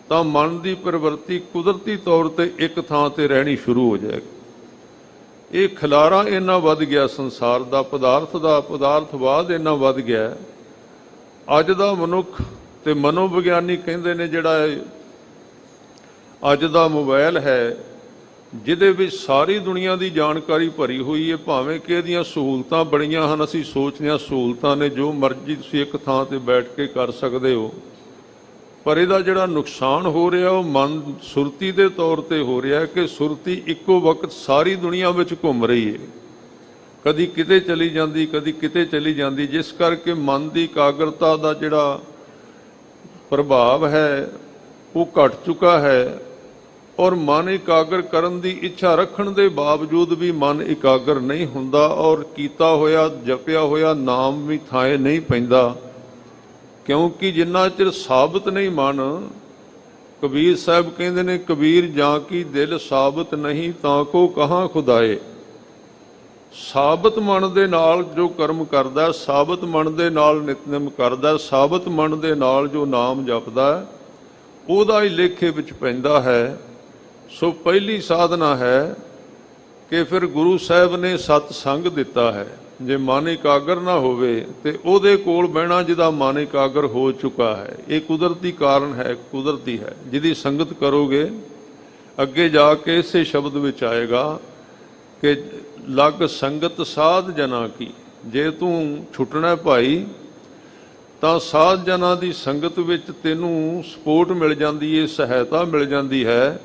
ਤਾਂ ਮਨ ਦੀ ਪ੍ਰਵਿਰਤੀ ਕੁਦਰਤੀ ਤੌਰ ਤੇ ਇੱਕ ਥਾਂ ਤੇ ਰਹਿਣੀ ਸ਼ੁਰੂ ਹੋ ਜਾਏਗੀ। ਇਹ ਖਿਲਾਰਾ ਇੰਨਾ ਵੱਧ ਗਿਆ ਸੰਸਾਰ ਦਾ ਪਦਾਰਥਵਾਦ ਇੰਨਾ ਵੱਧ ਗਿਆ। ਅੱਜ ਦਾ ਮਨੁੱਖ ਤੇ ਮਨੋਵਿਗਿਆਨੀ ਕਹਿੰਦੇ ਨੇ ਜਿਹੜਾ ਅੱਜ ਦਾ ਮੋਬਾਈਲ ਹੈ, ਜਿਹਦੇ ਵਿੱਚ ਸਾਰੀ ਦੁਨੀਆ ਦੀ ਜਾਣਕਾਰੀ ਭਰੀ ਹੋਈ ਹੈ, ਭਾਵੇਂ ਕਿ ਇਹਦੀਆਂ ਸਹੂਲਤਾਂ ਬੜੀਆਂ ਹਨ, ਅਸੀਂ ਸੋਚਦੇ ਹਾਂ ਸਹੂਲਤਾਂ ਨੇ, ਜੋ ਮਰਜ਼ੀ ਤੁਸੀਂ ਇੱਕ ਥਾਂ ਤੇ ਬੈਠ ਕੇ ਕਰ ਸਕਦੇ ਹੋ, ਪਰ ਇਹਦਾ ਜਿਹੜਾ ਨੁਕਸਾਨ ਹੋ ਰਿਹਾ ਉਹ ਮਨ ਸੁਰਤੀ ਦੇ ਤੌਰ ਤੇ ਹੋ ਰਿਹਾ ਕਿ ਸੁਰਤੀ ਇੱਕੋ ਵਕਤ ਸਾਰੀ ਦੁਨੀਆ ਵਿੱਚ ਘੁੰਮ ਰਹੀ ਹੈ, ਕਦੀ ਕਿਤੇ ਚਲੀ ਜਾਂਦੀ ਕਦੀ ਕਿਤੇ ਚਲੀ ਜਾਂਦੀ, ਜਿਸ ਕਰਕੇ ਮਨ ਦੀ ਇਕਾਗਰਤਾ ਦਾ ਜਿਹੜਾ ਪ੍ਰਭਾਵ ਹੈ ਉਹ ਘਟ ਚੁੱਕਾ ਹੈ। ਔਰ ਮਨ ਇਕਾਗਰ ਕਰਨ ਦੀ ਇੱਛਾ ਰੱਖਣ ਦੇ ਬਾਵਜੂਦ ਵੀ ਮਨ ਇਕਾਗਰ ਨਹੀਂ ਹੁੰਦਾ, ਔਰ ਕੀਤਾ ਹੋਇਆ ਜਪਿਆ ਹੋਇਆ ਨਾਮ ਵੀ ਥਾਏ ਨਹੀਂ ਪੈਂਦਾ, ਕਿਉਂਕਿ ਜਿੰਨਾ ਚਿਰ ਸਾਬਤ ਨਹੀਂ ਮਨ, ਕਬੀਰ ਸਾਹਿਬ ਕਹਿੰਦੇ ਨੇ ਕਬੀਰ ਜਾਂ ਕੀ ਦਿਲ ਸਾਬਤ ਨਹੀਂ ਤਾਂ ਕੋ ਕਹਾਂ ਖੁਦਾਏ। ਸਾਬਤ ਮਨ ਦੇ ਨਾਲ ਜੋ ਕਰਮ ਕਰਦਾ, ਸਾਬਤ ਮਨ ਦੇ ਨਾਲ ਨਿਤਨੇਮ ਕਰਦਾ, ਸਾਬਤ ਮਨ ਦੇ ਨਾਲ ਜੋ ਨਾਮ ਜਪਦਾ, ਉਹਦਾ ਹੀ ਲੇਖੇ ਵਿੱਚ ਪੈਂਦਾ ਹੈ। ਸੋ ਪਹਿਲੀ ਸਾਧਨਾ ਹੈ ਕਿ ਫਿਰ ਗੁਰੂ ਸਾਹਿਬ ਨੇ ਸਤ ਸੰਗ ਦਿੱਤਾ ਹੈ। ਜੇ ਮਨ ਇਕਾਗਰ ਨਾ ਹੋਵੇ ਤੇ ਉਹਦੇ ਕੋਲ ਬਹਿਣਾ ਜਿਹਦਾ ਮਨ ਇਕਾਗਰ ਹੋ ਚੁੱਕਾ ਹੈ। ਇਹ ਕੁਦਰਤੀ ਕਾਰਨ ਹੈ, ਕੁਦਰਤੀ ਹੈ। ਜਿਹਦੀ ਸੰਗਤ ਕਰੋਗੇ ਅੱਗੇ ਜਾ ਕੇ ਇਸੇ ਸ਼ਬਦ ਵਿੱਚ ਆਏਗਾ ਕਿ ਲਗ ਸੰਗਤ ਸਾਧ ਜਨਾ ਕੀ। ਜੇ ਤੂੰ ਛੁੱਟਣਾ ਭਾਈ ਤਾਂ ਸਾਧ ਜਨਾਂ ਦੀ ਸੰਗਤ ਵਿੱਚ ਤੈਨੂੰ ਸਪੋਰਟ ਮਿਲ ਜਾਂਦੀ ਹੈ, ਸਹਾਇਤਾ ਮਿਲ ਜਾਂਦੀ ਹੈ।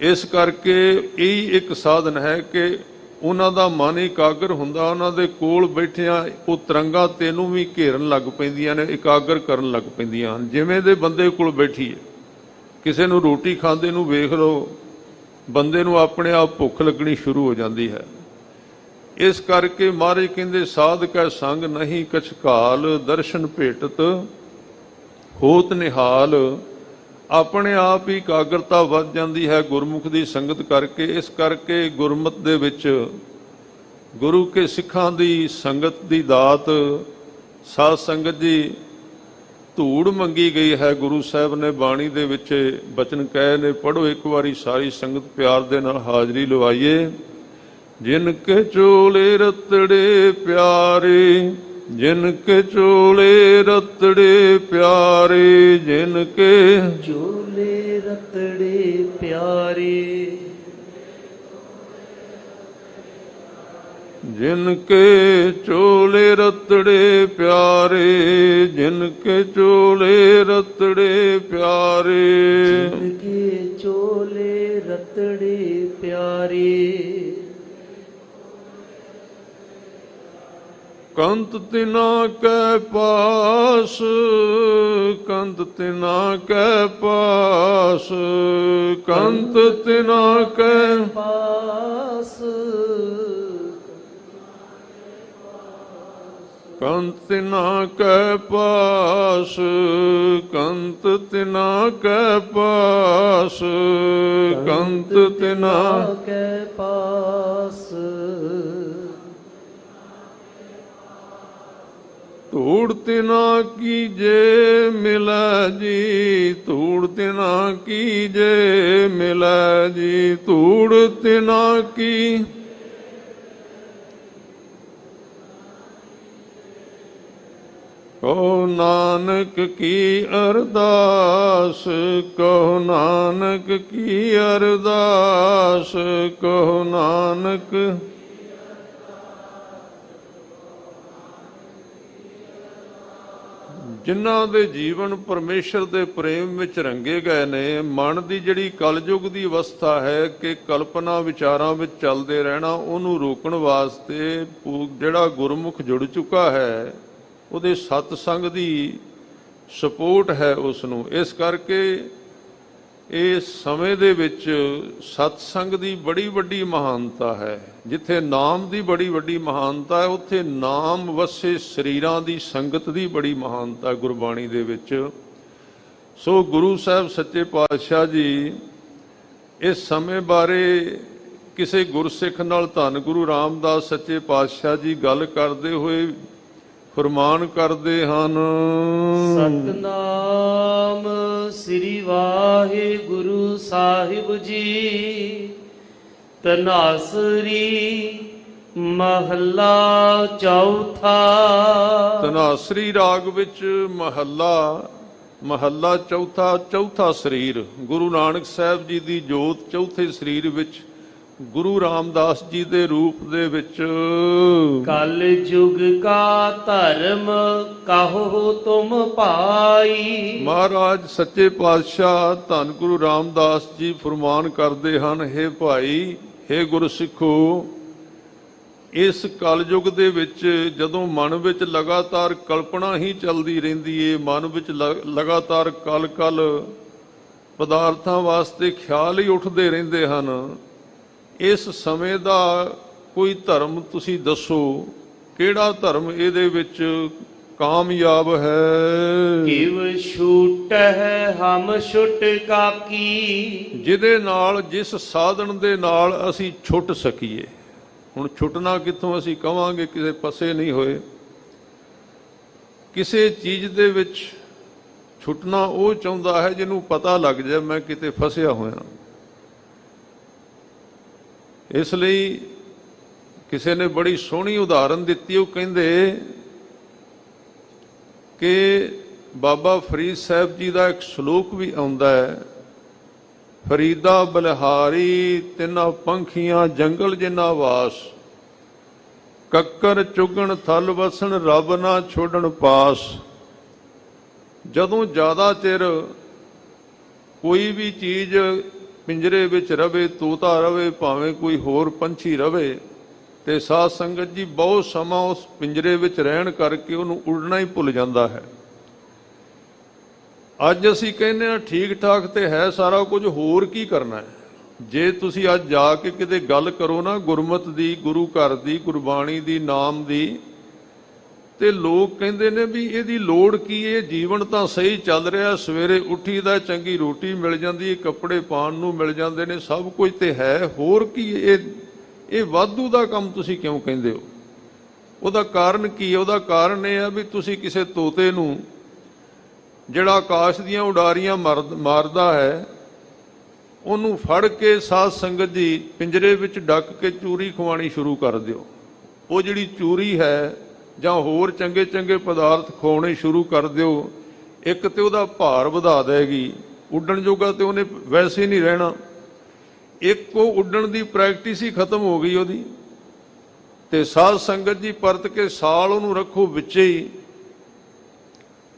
ਇਸ ਕਰਕੇ ਇਹ ਇੱਕ ਸਾਧਨ ਹੈ ਕਿ ਉਹਨਾਂ ਦਾ ਮਨ ਇਕਾਗਰ ਹੁੰਦਾ, ਉਹਨਾਂ ਦੇ ਕੋਲ ਬੈਠਿਆਂ ਉਹ ਤਰੰਗਾਂ ਤੈਨੂੰ ਵੀ ਘੇਰਨ ਲੱਗ ਪੈਂਦੀਆਂ ਨੇ, ਇਕਾਗਰ ਕਰਨ ਲੱਗ ਪੈਂਦੀਆਂ ਹਨ। ਜਿਵੇਂ ਦੇ ਬੰਦੇ ਕੋਲ ਬੈਠੀਏ, ਕਿਸੇ ਨੂੰ ਰੋਟੀ ਖਾਂਦੇ ਨੂੰ ਵੇਖ ਲਓ, ਬੰਦੇ ਨੂੰ ਆਪਣੇ ਆਪ ਭੁੱਖ ਲੱਗਣੀ ਸ਼ੁਰੂ ਹੋ ਜਾਂਦੀ ਹੈ। ਇਸ ਕਰਕੇ ਮਹਾਰਾਜ ਕਹਿੰਦੇ ਸਾਧ ਕੈ ਸੰਗ ਨਹੀਂ ਕਛ ਕਾਲ, ਦਰਸ਼ਨ ਭੇਟਤ ਹੋਤ ਨਿਹਾਲ। ਆਪਣੇ ਆਪ ਹੀ ਇਕਾਗਰਤਾ ਵੱਧ ਜਾਂਦੀ ਹੈ ਗੁਰਮੁਖ ਦੀ ਸੰਗਤ ਕਰਕੇ। ਇਸ ਕਰਕੇ ਗੁਰਮਤਿ ਦੇ ਵਿੱਚ ਗੁਰੂ ਕੇ ਸਿੱਖਾਂ ਦੀ ਸੰਗਤ ਦੀ ਦਾਤ ਸਾਧ ਸੰਗਤ ਜੀ ਧੂੜ ਮੰਗੀ ਗਈ ਹੈ। ਗੁਰੂ ਸਾਹਿਬ ਨੇ ਬਾਣੀ ਦੇ ਵਿੱਚ ਬਚਨ ਕਹੇ ਨੇ, ਪੜ੍ਹੋ ਇੱਕ ਵਾਰੀ ਸਾਰੀ ਸੰਗਤ ਪਿਆਰ ਦੇ ਨਾਲ ਹਾਜ਼ਰੀ ਲਵਾਈਏ। ਜਿਨ ਕੇ ਚੋਲੇ ਰਤੜੇ ਪਿਆਰੇ, ਜਿਨ ਕੇ ਚੋਲੇ ਰਤੜੇ ਪਿਆਰੇ, ਜਿਨ ਕੇ ਚੋਲੇ ਰਤੜੇ ਪਿਆਰੇ, ਜਿਨ ਕੇ ਚੋਲੇ ਰਤੜੇ ਪਿਆਰੇ, ਜਿਨ ਕੇ ਚੋਲੇ ਰਤੜੇ ਪਿਆਰੇ, ਜਿਨ ਕੇ ਚੋਲੇ ਰਤੜੇ ਪਿਆਰੇ। ਕੰਤ ਤਿਨਾ ਕੈ ਪਾਸ, ਕੰਤ ਤਿਨਾ ਕੈ ਪਾਸ, ਕੰਤ ਤਿਨਾ ਕੈ ਪਾਸ, ਕੰਤ ਤਿਨਾ ਕੈ ਪਾਸ, ਕੰਤ ਤਿਨਾ ਕੈ ਪਾਸ, ਕੰਤ ਤਿਨਾ ਕੈ ਪਾਸ। ਧੂੜ ਤਿਨਾ ਕੀ ਜੇ ਮਿਲੈ ਜੀ, ਧੂੜ ਤਿਨਾ ਕੀ ਜੇ ਮਿਲੈ ਜੀ, ਧੂੜ ਤਿਨਾ ਕੀ ਕਹੋ ਨਾਨਕ ਕੀ ਅਰਦਾਸ, ਕਹੋ ਨਾਨਕ ਕੀ ਅਰਦਾਸ, ਕਹੋ ਨਾਨਕ। ਜਿਨ੍ਹਾਂ ਦੇ ਜੀਵਨ ਪਰਮੇਸ਼ਰ ਦੇ ਪ੍ਰੇਮ ਵਿੱਚ ਰੰਗੇ ਗਏ ਨੇ, ਮਨ ਦੀ ਜਿਹੜੀ ਕਲਯੁਗ ਦੀ ਅਵਸਥਾ ਹੈ ਕਿ ਕਲਪਨਾ ਵਿਚਾਰਾਂ ਵਿੱਚ ਚੱਲਦੇ ਰਹਿਣਾ, ਉਹਨੂੰ ਰੋਕਣ ਵਾਸਤੇ ਜਿਹੜਾ ਗੁਰਮੁਖ ਜੁੜ ਚੁੱਕਾ ਹੈ ਉਹਦੇ ਸਤਸੰਗ ਦੀ ਸਪੋਰਟ ਹੈ ਉਸ ਨੂੰ। ਇਸ ਕਰਕੇ ਇਸ ਸਮੇਂ ਦੇ ਵਿੱਚ ਸਤਸੰਗ ਦੀ ਬੜੀ ਵੱਡੀ ਮਹਾਨਤਾ ਹੈ। ਜਿੱਥੇ ਨਾਮ ਦੀ ਬੜੀ ਵੱਡੀ ਮਹਾਨਤਾ ਹੈ, ਉੱਥੇ ਨਾਮ ਵਸੇ ਸਰੀਰਾਂ ਦੀ ਸੰਗਤ ਦੀ ਬੜੀ ਮਹਾਨਤਾ ਗੁਰਬਾਣੀ ਦੇ ਵਿੱਚ। ਸੋ ਗੁਰੂ ਸਾਹਿਬ ਸੱਚੇ ਪਾਤਸ਼ਾਹ ਜੀ ਇਸ ਸਮੇਂ ਬਾਰੇ ਕਿਸੇ ਗੁਰਸਿੱਖ ਨਾਲ ਧੰਨ ਗੁਰੂ ਰਾਮਦਾਸ ਸੱਚੇ ਪਾਤਸ਼ਾਹ ਜੀ ਗੱਲ ਕਰਦੇ ਹੋਏ ਫਰਮਾਨ ਕਰਦੇ ਹਨ। ਸਤਨਾਮ ਸ੍ਰੀ ਵਾਹਿਗੁਰੂ ਸਾਹਿਬ ਜੀ। ਤਨਾਸਰੀ ਮਹੱਲਾ ਚੌਥਾ। ਤਨਾਸਰੀ ਰਾਗ ਵਿੱਚ ਮਹੱਲਾ ਚੌਥਾ। ਚੌਥਾ ਸਰੀਰ ਗੁਰੂ ਨਾਨਕ ਸਾਹਿਬ ਜੀ ਦੀ ਜੋਤ ਚੌਥੇ ਸਰੀਰ ਵਿੱਚ ਗੁਰੂ ਰਾਮਦਾਸ ਜੀ ਦੇ ਰੂਪ ਦੇ ਵਿੱਚ। ਕਲ ਯੁਗ ਕਾ ਧਰਮ ਕਹੋ ਤੁਮ ਭਾਈ। ਮਹਾਰਾਜ ਸੱਚੇ ਪਾਤਸ਼ਾਹ ਧੰਨ ਗੁਰੂ ਰਾਮਦਾਸ ਜੀ ਫਰਮਾਨ ਕਰਦੇ ਹਨ, ਹੇ ਭਾਈ, ਹੇ ਗੁਰਸਿੱਖੋ, ਇਸ ਕਲਯੁਗ ਦੇ ਵਿੱਚ ਜਦੋਂ ਮਨ ਵਿੱਚ ਲਗਾਤਾਰ ਕਲਪਨਾ ਹੀ ਚੱਲਦੀ ਰਹਿੰਦੀ ਏ, ਮਨ ਵਿੱਚ ਲਗਾਤਾਰ ਕਲ ਪਦਾਰਥਾਂ ਵਾਸਤੇ ਖਿਆਲ ਹੀ ਉੱਠਦੇ ਰਹਿੰਦੇ ਹਨ, ਇਸ ਸਮੇਂ ਦਾ ਕੋਈ ਧਰਮ ਤੁਸੀਂ ਦੱਸੋ, ਕਿਹੜਾ ਧਰਮ ਇਹਦੇ ਵਿੱਚ ਕਾਮਯਾਬ ਹੈ। ਕਿਵ ਛੂਟ ਹੈ ਹਮ ਛੁਟ ਕਾਕੀ। ਜਿਹਦੇ ਨਾਲ, ਜਿਸ ਸਾਧਨ ਦੇ ਨਾਲ ਅਸੀਂ ਛੁੱਟ ਸਕੀਏ। ਹੁਣ ਛੁੱਟਣਾ ਕਿੱਥੋਂ ਅਸੀਂ ਕਵਾਂਗੇ, ਕਿਸੇ ਫਸੇ ਨਹੀਂ ਹੋਏ। ਕਿਸੇ ਚੀਜ਼ ਦੇ ਵਿੱਚ ਛੁੱਟਣਾ ਉਹ ਚਾਹੁੰਦਾ ਹੈ ਜਿਹਨੂੰ ਪਤਾ ਲੱਗ ਜਾਏ ਮੈਂ ਕਿਤੇ ਫਸਿਆ ਹੋਇਆ। ਇਸ ਲਈ ਕਿਸੇ ਨੇ ਬੜੀ ਸੋਹਣੀ ਉਦਾਹਰਨ ਦਿੱਤੀ। ਉਹ ਕਹਿੰਦੇ ਕਿ ਬਾਬਾ ਫਰੀਦ ਸਾਹਿਬ ਜੀ ਦਾ ਇੱਕ ਸ਼ਲੋਕ ਵੀ ਆਉਂਦਾ ਹੈ, ਫਰੀਦਾ ਬਲਿਹਾਰੀ ਤਿੰਨਾਂ ਪੰਖੀਆਂ ਜੰਗਲ ਜਿਨਾ ਵਾਸ, ਕੱਕਰ ਚੁਗਣ ਥਲ ਵਸਣ ਰੱਬ ਨਾ ਛੋੜਨ ਪਾਸ। ਜਦੋਂ ਜ਼ਿਆਦਾ ਚਿਰ ਕੋਈ ਵੀ ਚੀਜ਼ ਪਿੰਜਰੇ ਵਿੱਚ ਰਵੇ, ਤੋਤਾ ਰਵੇ, ਭਾਵੇਂ ਕੋਈ ਹੋਰ ਪੰਛੀ ਰਵੇ, ਤੇ ਸਾਧ ਸੰਗਤ ਜੀ ਬਹੁਤ ਸਮਾਂ ਉਸ ਪਿੰਜਰੇ ਵਿੱਚ ਰਹਿਣ ਕਰਕੇ ਉਹਨੂੰ ਉਡਣਾ ਹੀ ਭੁੱਲ ਜਾਂਦਾ ਹੈ। ਅੱਜ ਅਸੀਂ ਕਹਿੰਦੇ ਹਾਂ ਠੀਕ ਠਾਕ ਤੇ ਹੈ ਸਾਰਾ ਕੁਝ, ਹੋਰ ਕੀ ਕਰਨਾ ਹੈ। ਜੇ ਤੁਸੀਂ ਅੱਜ ਜਾ ਕੇ ਕਿਤੇ ਗੱਲ ਕਰੋ ਨਾ ਗੁਰਮਤਿ ਦੀ, ਗੁਰੂ ਘਰ ਦੀ, ਗੁਰਬਾਣੀ ਦੀ, ਨਾਮ ਦੀ, ਤੇ ਲੋਕ ਕਹਿੰਦੇ ਨੇ ਵੀ ਇਹਦੀ ਲੋੜ ਕੀ, ਇਹ ਜੀਵਨ ਤਾਂ ਸਹੀ ਚੱਲ ਰਿਹਾ, ਸਵੇਰੇ ਉੱਠੀ ਦਾ, ਚੰਗੀ ਰੋਟੀ ਮਿਲ ਜਾਂਦੀ ਹੈ, ਕੱਪੜੇ ਪਾਉਣ ਨੂੰ ਮਿਲ ਜਾਂਦੇ ਨੇ, ਸਭ ਕੁਝ ਤੇ ਹੈ, ਹੋਰ ਕੀ ਇਹ ਵਾਧੂ ਦਾ ਕੰਮ ਤੁਸੀਂ ਕਿਉਂ ਕਹਿੰਦੇ ਹੋ। ਉਹਦਾ ਕਾਰਨ ਕੀ ਹੈ? ਉਹਦਾ ਕਾਰਨ ਇਹ ਹੈ ਵੀ ਤੁਸੀਂ ਕਿਸੇ ਤੋਤੇ ਨੂੰ ਜਿਹੜਾ ਆਕਾਸ਼ ਦੀਆਂ ਉਡਾਰੀਆਂ ਮਾਰਦਾ ਹੈ, ਉਹਨੂੰ ਫੜ ਕੇ ਸਾਧ ਸੰਗਤ ਜੀ ਪਿੰਜਰੇ ਵਿੱਚ ਡੱਕ ਕੇ ਚੂਰੀ ਖਵਾਉਣੀ ਸ਼ੁਰੂ ਕਰ ਦਿਓ। ਉਹ ਜਿਹੜੀ ਚੂਰੀ ਹੈ ਜਾਂ ਹੋਰ ਚੰਗੇ ਚੰਗੇ ਪਦਾਰਥ ਖਵਾਉਣੇ ਸ਼ੁਰੂ ਕਰ ਦਿਓ, ਇੱਕ ਤੇ ਉਹਦਾ ਭਾਰ ਵਧਾ ਦੇਗੀ, ਉੱਡਣ ਜੋਗਾ ਤੇ ਉਹਨੇ ਵੈਸੇ ਨਹੀਂ ਰਹਿਣਾ। ਇੱਕ ਉਹ ਉੱਡਣ ਦੀ ਪ੍ਰੈਕਟਿਸ ਹੀ ਖਤਮ ਹੋ ਗਈ ਉਹਦੀ। ਤੇ ਸਾਧ ਸੰਗਤ ਜੀ ਪਰਤ ਕੇ ਸਾਲ ਉਹਨੂੰ ਰੱਖੋ ਵਿੱਚੇ ਹੀ,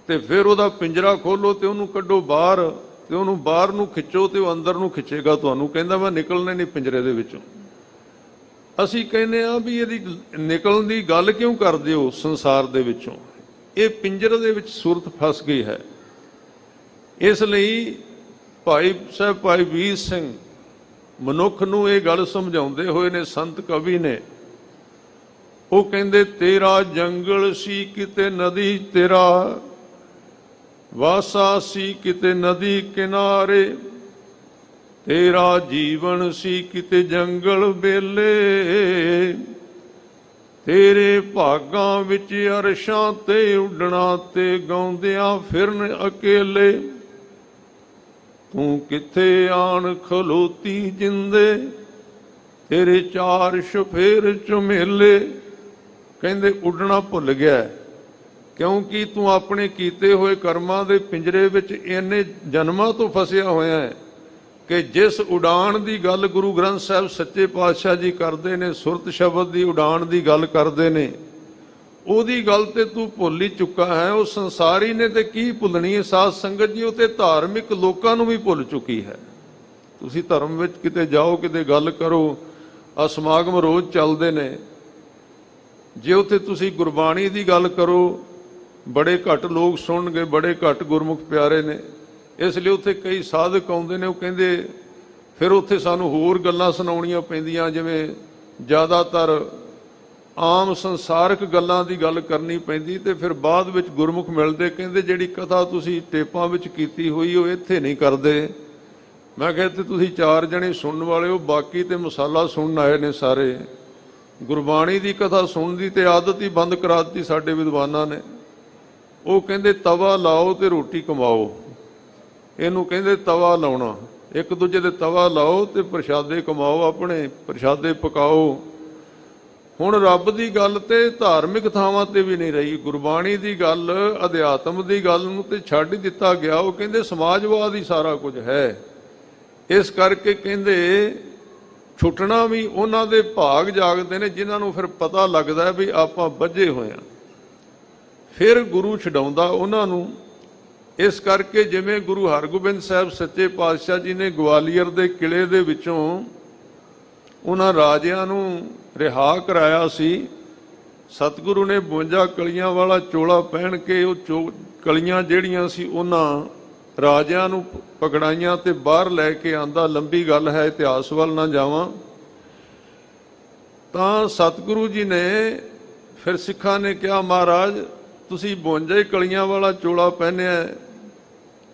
ਤੇ ਫਿਰ ਉਹਦਾ ਪਿੰਜਰਾ ਖੋਲੋ ਤੇ ਉਹਨੂੰ ਕੱਢੋ ਬਾਹਰ, ਤੇ ਉਹਨੂੰ ਬਾਹਰ ਨੂੰ ਖਿੱਚੋ ਤੇ ਉਹ ਅੰਦਰ ਨੂੰ ਖਿੱਚੇਗਾ ਤੁਹਾਨੂੰ, ਕਹਿੰਦਾ ਮੈਂ ਨਿਕਲਣਾ ਨਹੀਂ ਪਿੰਜਰੇ ਦੇ ਵਿੱਚੋਂ। ਅਸੀਂ ਕਹਿੰਦੇ ਆ ਵੀ ਇਹਦੀ ਨਿਕਲਣ ਦੀ ਗੱਲ ਕਿਉਂ ਕਰਦੇ ਹੋ ਸੰਸਾਰ ਦੇ ਵਿੱਚੋਂ, ਇਹ ਪਿੰਜਰੇ ਦੇ ਵਿੱਚ ਸੁਰਤ ਫਸ ਗਈ ਹੈ। ਇਸ ਲਈ ਭਾਈ ਸਾਹਿਬ ਭਾਈ ਵੀਰ ਸਿੰਘ ਮਨੁੱਖ ਨੂੰ ਇਹ ਗੱਲ ਸਮਝਾਉਂਦੇ ਹੋਏ ਨੇ, ਸੰਤ ਕਵੀ ਨੇ, ਉਹ ਕਹਿੰਦੇ ਤੇਰਾ ਜੰਗਲ ਸੀ ਕਿਤੇ ਨਦੀ ਤੇਰਾ ਵਾਸਾ ਸੀ ਕਿਤੇ ਨਦੀ ਕਿਨਾਰੇ, ਤੇਰਾ ਜੀਵਨ ਸੀ ਕਿਤੇ ਜੰਗਲ ਵੇਲੇ, ਤੇਰੇ ਭਾਗਾਂ ਵਿੱਚ ਅਰਸ਼ਾਂ ਤੇ ਉੱਡਣਾ ਤੇ ਗਾਉਂਦਿਆਂ ਫਿਰਨ ਅਕੇਲੇ, ਤੂੰ ਕਿੱਥੇ ਆਣ ਖਲੋਤੀ ਜਿੰਦੇ, ਤੇਰੇ ਚਾਰ ਸ਼ਫੇਰ ਝੁਮੇਲੇ। ਕਹਿੰਦੇ ਉੱਡਣਾ ਭੁੱਲ ਗਿਆ ਕਿਉਂਕਿ ਤੂੰ ਆਪਣੇ ਕੀਤੇ ਹੋਏ ਕਰਮਾਂ ਦੇ ਪਿੰਜਰੇ ਵਿੱਚ ਇੰਨੇ ਜਨਮਾਂ ਤੋਂ ਫਸਿਆ ਹੋਇਆ ਹੈ ਕਿ ਜਿਸ ਉਡਾਨ ਦੀ ਗੱਲ ਗੁਰੂ ਗ੍ਰੰਥ ਸਾਹਿਬ ਸੱਚੇ ਪਾਤਸ਼ਾਹ ਜੀ ਕਰਦੇ ਨੇ, ਸੁਰਤ ਸ਼ਬਦ ਦੀ ਉਡਾਨ ਦੀ ਗੱਲ ਕਰਦੇ ਨੇ, ਉਹਦੀ ਗੱਲ ਤੇ ਤੂੰ ਭੁੱਲ ਹੀ ਚੁੱਕਾ ਹੈ। ਉਹ ਸੰਸਾਰੀ ਨੇ ਤੇ ਕੀ ਭੁੱਲਣੀ ਹੈ ਸਾਧ ਸੰਗਤ ਜੀ, ਉਹ ਤੇ ਧਾਰਮਿਕ ਲੋਕਾਂ ਨੂੰ ਵੀ ਭੁੱਲ ਚੁੱਕੀ ਹੈ। ਤੁਸੀਂ ਧਰਮ ਵਿੱਚ ਕਿਤੇ ਜਾਓ, ਕਿਤੇ ਗੱਲ ਕਰੋ, ਆ ਸਮਾਗਮ ਰੋਜ਼ ਚੱਲਦੇ ਨੇ, ਜੇ ਉੱਥੇ ਤੁਸੀਂ ਗੁਰਬਾਣੀ ਦੀ ਗੱਲ ਕਰੋ ਬੜੇ ਘੱਟ ਲੋਕ ਸੁਣਨਗੇ, ਬੜੇ ਘੱਟ ਗੁਰਮੁਖ ਪਿਆਰੇ ਨੇ। ਇਸ ਲਈ ਉੱਥੇ ਕਈ ਸਾਧਕ ਆਉਂਦੇ ਨੇ, ਉਹ ਕਹਿੰਦੇ ਫਿਰ ਉੱਥੇ ਸਾਨੂੰ ਹੋਰ ਗੱਲਾਂ ਸੁਣਾਉਣੀਆਂ ਪੈਂਦੀਆਂ, ਜਿਵੇਂ ਜ਼ਿਆਦਾਤਰ ਆਮ ਸੰਸਾਰਕ ਗੱਲਾਂ ਦੀ ਗੱਲ ਕਰਨੀ ਪੈਂਦੀ, ਤੇ ਫਿਰ ਬਾਅਦ ਵਿੱਚ ਗੁਰਮੁਖ ਮਿਲਦੇ, ਕਹਿੰਦੇ ਜਿਹੜੀ ਕਥਾ ਤੁਸੀਂ ਟੇਪਾਂ ਵਿੱਚ ਕੀਤੀ ਹੋਈ ਉਹ ਇੱਥੇ ਨਹੀਂ ਕਰਦੇ। ਮੈਂ ਕਿਹਾ ਤੇ ਤੁਸੀਂ 4 ਜਣੇ ਸੁਣਨ ਵਾਲੇ ਹੋ, ਬਾਕੀ ਤੇ ਮਸਾਲਾ ਸੁਣਨ ਆਏ ਨੇ ਸਾਰੇ। ਗੁਰਬਾਣੀ ਦੀ ਕਥਾ ਸੁਣਨ ਦੀ ਤੇ ਆਦਤ ਹੀ ਬੰਦ ਕਰਾ ਦਿੱਤੀ ਸਾਡੇ ਵਿਦਵਾਨਾਂ ਨੇ। ਉਹ ਕਹਿੰਦੇ ਤਵਾ ਲਾਓ ਤੇ ਰੋਟੀ ਕਮਾਓ, ਇਹਨੂੰ ਕਹਿੰਦੇ ਤਵਾ ਲਾਉਣਾ। ਇੱਕ ਦੂਜੇ ਦੇ ਤਵਾ ਲਾਓ ਤੇ ਪ੍ਰਸ਼ਾਦੇ ਕਮਾਓ, ਆਪਣੇ ਪ੍ਰਸ਼ਾਦੇ ਪਕਾਓ। ਹੁਣ ਰੱਬ ਦੀ ਗੱਲ ਤੇ ਧਾਰਮਿਕ ਥਾਵਾਂ ਤੇ ਵੀ ਨਹੀਂ ਰਹੀ। ਗੁਰਬਾਣੀ ਦੀ ਗੱਲ, ਅਧਿਆਤਮ ਦੀ ਗੱਲ ਨੂੰ ਤੇ ਛੱਡ ਹੀ ਦਿੱਤਾ ਗਿਆ। ਉਹ ਕਹਿੰਦੇ ਸਮਾਜਵਾਦ ਹੀ ਸਾਰਾ ਕੁਝ ਹੈ। ਇਸ ਕਰਕੇ ਕਹਿੰਦੇ ਛੁੱਟਣਾ ਵੀ ਉਹਨਾਂ ਦੇ ਭਾਗ ਜਾਗਦੇ ਨੇ ਜਿਨ੍ਹਾਂ ਨੂੰ ਫਿਰ ਪਤਾ ਲੱਗਦਾ ਵੀ ਆਪਾਂ ਬੱਝੇ ਹੋਏ ਹਾਂ। ਫਿਰ ਗੁਰੂ ਛਡਾਉਂਦਾ ਉਹਨਾਂ ਨੂੰ। ਇਸ ਕਰਕੇ ਜਿਵੇਂ ਗੁਰੂ ਹਰਗੋਬਿੰਦ ਸਾਹਿਬ ਸੱਚੇ ਪਾਤਸ਼ਾਹ ਜੀ ਨੇ ਗਵਾਲੀਅਰ ਦੇ ਕਿਲੇ ਦੇ ਵਿੱਚੋਂ ਉਹਨਾਂ ਰਾਜਿਆਂ ਨੂੰ ਰਿਹਾ ਕਰਾਇਆ ਸੀ, ਸਤਿਗੁਰੂ ਨੇ 52 ਕਲੀਆਂ ਵਾਲਾ ਚੋਲਾ ਪਹਿਨ ਕੇ ਉਹ ਕਲੀਆਂ ਜਿਹੜੀਆਂ ਸੀ ਉਹਨਾਂ ਰਾਜਿਆਂ ਨੂੰ ਪਕੜਾਈਆਂ ਤੇ ਬਾਹਰ ਲੈ ਕੇ ਆਂਦਾ। ਲੰਬੀ ਗੱਲ ਹੈ, ਇਤਿਹਾਸ ਵੱਲ ਨਾ ਜਾਵਾਂ। ਤਾਂ ਸਤਿਗੁਰੂ ਜੀ ਨੇ ਫਿਰ ਸਿੱਖਾਂ ਨੇ ਕਿਹਾ, ਮਹਾਰਾਜ ਤੁਸੀਂ 52 ਕਲੀਆਂ ਵਾਲਾ ਚੋਲਾ ਪਹਿਨਿਆ